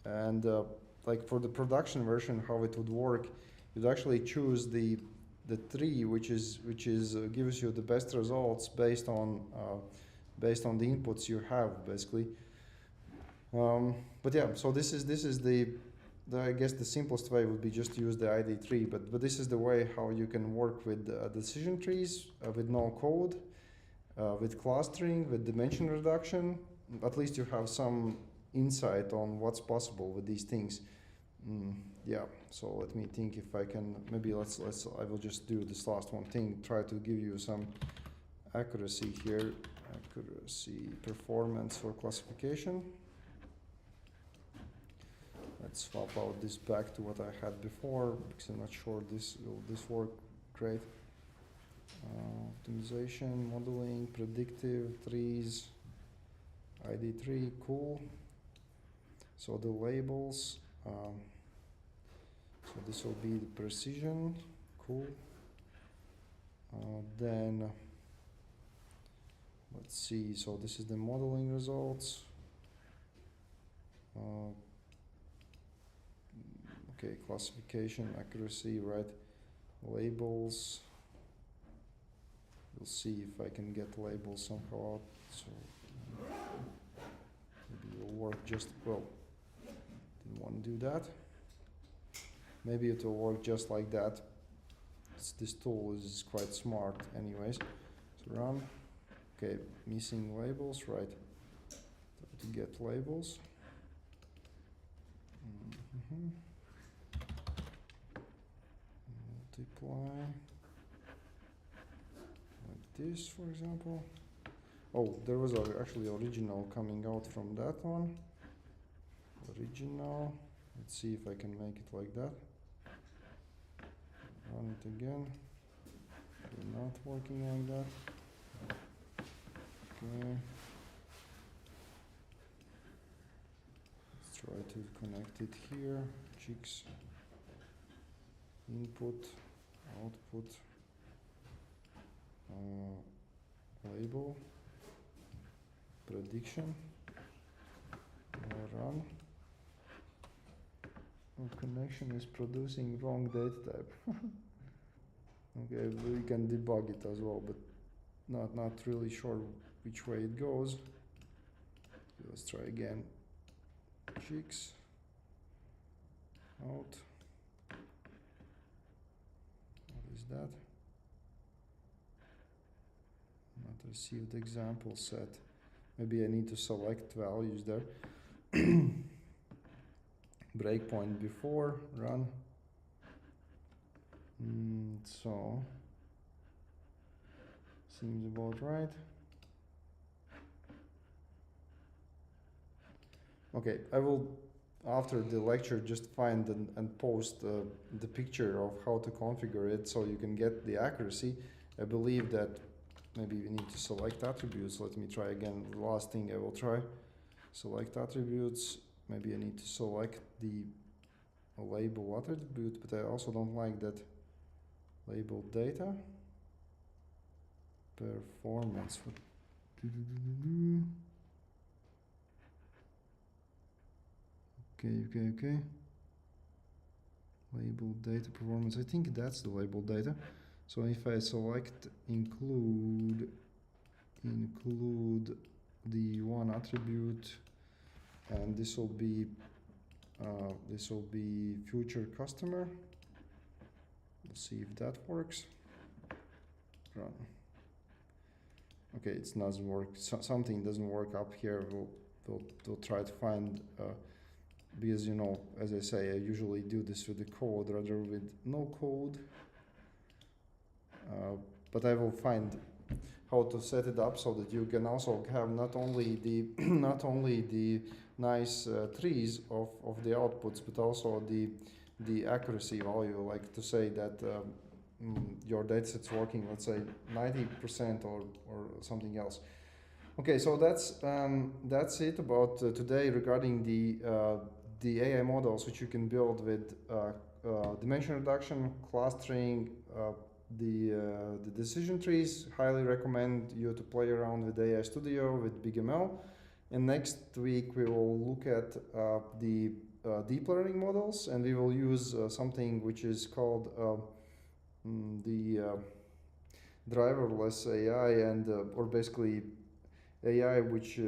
and like for the production version, how it would work, you'd actually choose the tree which gives you the best results based on the inputs you have, basically. But yeah, so this is the I guess the simplest way would be just to use the ID tree, but this is the way how you can work with decision trees with no code, with clustering, with dimension reduction. At least you have some insight on what's possible with these things. Yeah, so let me think if I can, maybe I will just do this last one thing, try to give you some accuracy here, accuracy performance for classification. Let's swap out this back to what I had before, because I'm not sure will this work great. Optimization, modeling, predictive, trees, ID3, cool. So the labels, so this will be the precision, cool. Then let's see, so this is the modeling results. Okay, classification, accuracy, right? Labels. We'll see if I can get labels somehow out. So maybe it will work just well. Didn't want to do that. Maybe it will work just like that. This tool is quite smart, anyways. So run. Okay, missing labels, right? To get labels. Multiply. This, for example. Oh, there was actually original coming out from that one. Original. Let's see if I can make it like that. Run it again. Okay, not working like that. Okay. Let's try to connect it here. Chicks. Input, output. Label, prediction, run. Connection is producing wrong data type. Okay, we can debug it as well, but not really sure which way it goes. let's try again. Chicks out. What is that? Not received example set. Maybe I need to select values there. Breakpoint before run. So seems about right. Okay, I will after the lecture just find and post the picture of how to configure it so you can get the accuracy. I believe that maybe we need to select attributes. Let me try again. The last thing I will try. Select attributes. Maybe I need to select the label attribute, but I also don't like that label data. Performance. Okay. Label data performance. I think that's the label data. So if I select include the one attribute, and this will be future customer. Let's see if that works. Run. Okay, it doesn't work. Something doesn't work up here. We'll try to find because, you know, as I say, I usually do this with the code rather with no code. But I will find how to set it up so that you can also have not only the nice trees of the outputs, but also the accuracy value, like to say that your dataset's working, let's say 90% or something else. Okay, so that's it about today regarding the AI models which you can build with dimension reduction, clustering, the decision trees. Highly recommend you to play around with AI Studio with BigML. And next week we will look at the deep learning models, and we will use something which is called the driverless AI, and or basically AI which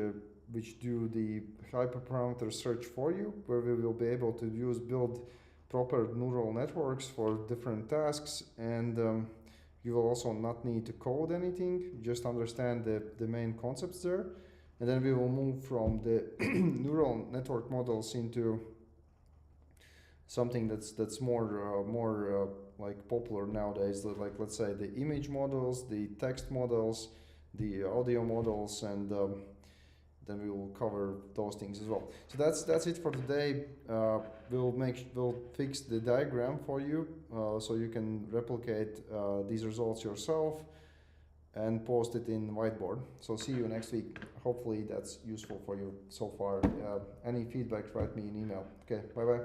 do the hyperparameter search for you, where we will be able to build proper neural networks for different tasks, and you will also not need to code anything, just understand the main concepts there. And then we will move from the neural network models into something that's more like popular nowadays, like let's say the image models, the text models, the audio models, and then we will cover those things as well. So that's it for today. We'll fix the diagram for you so you can replicate these results yourself and post it in Whiteboard. So see you next week. Hopefully that's useful for you so far. Any feedback, write me an email. Okay, bye bye.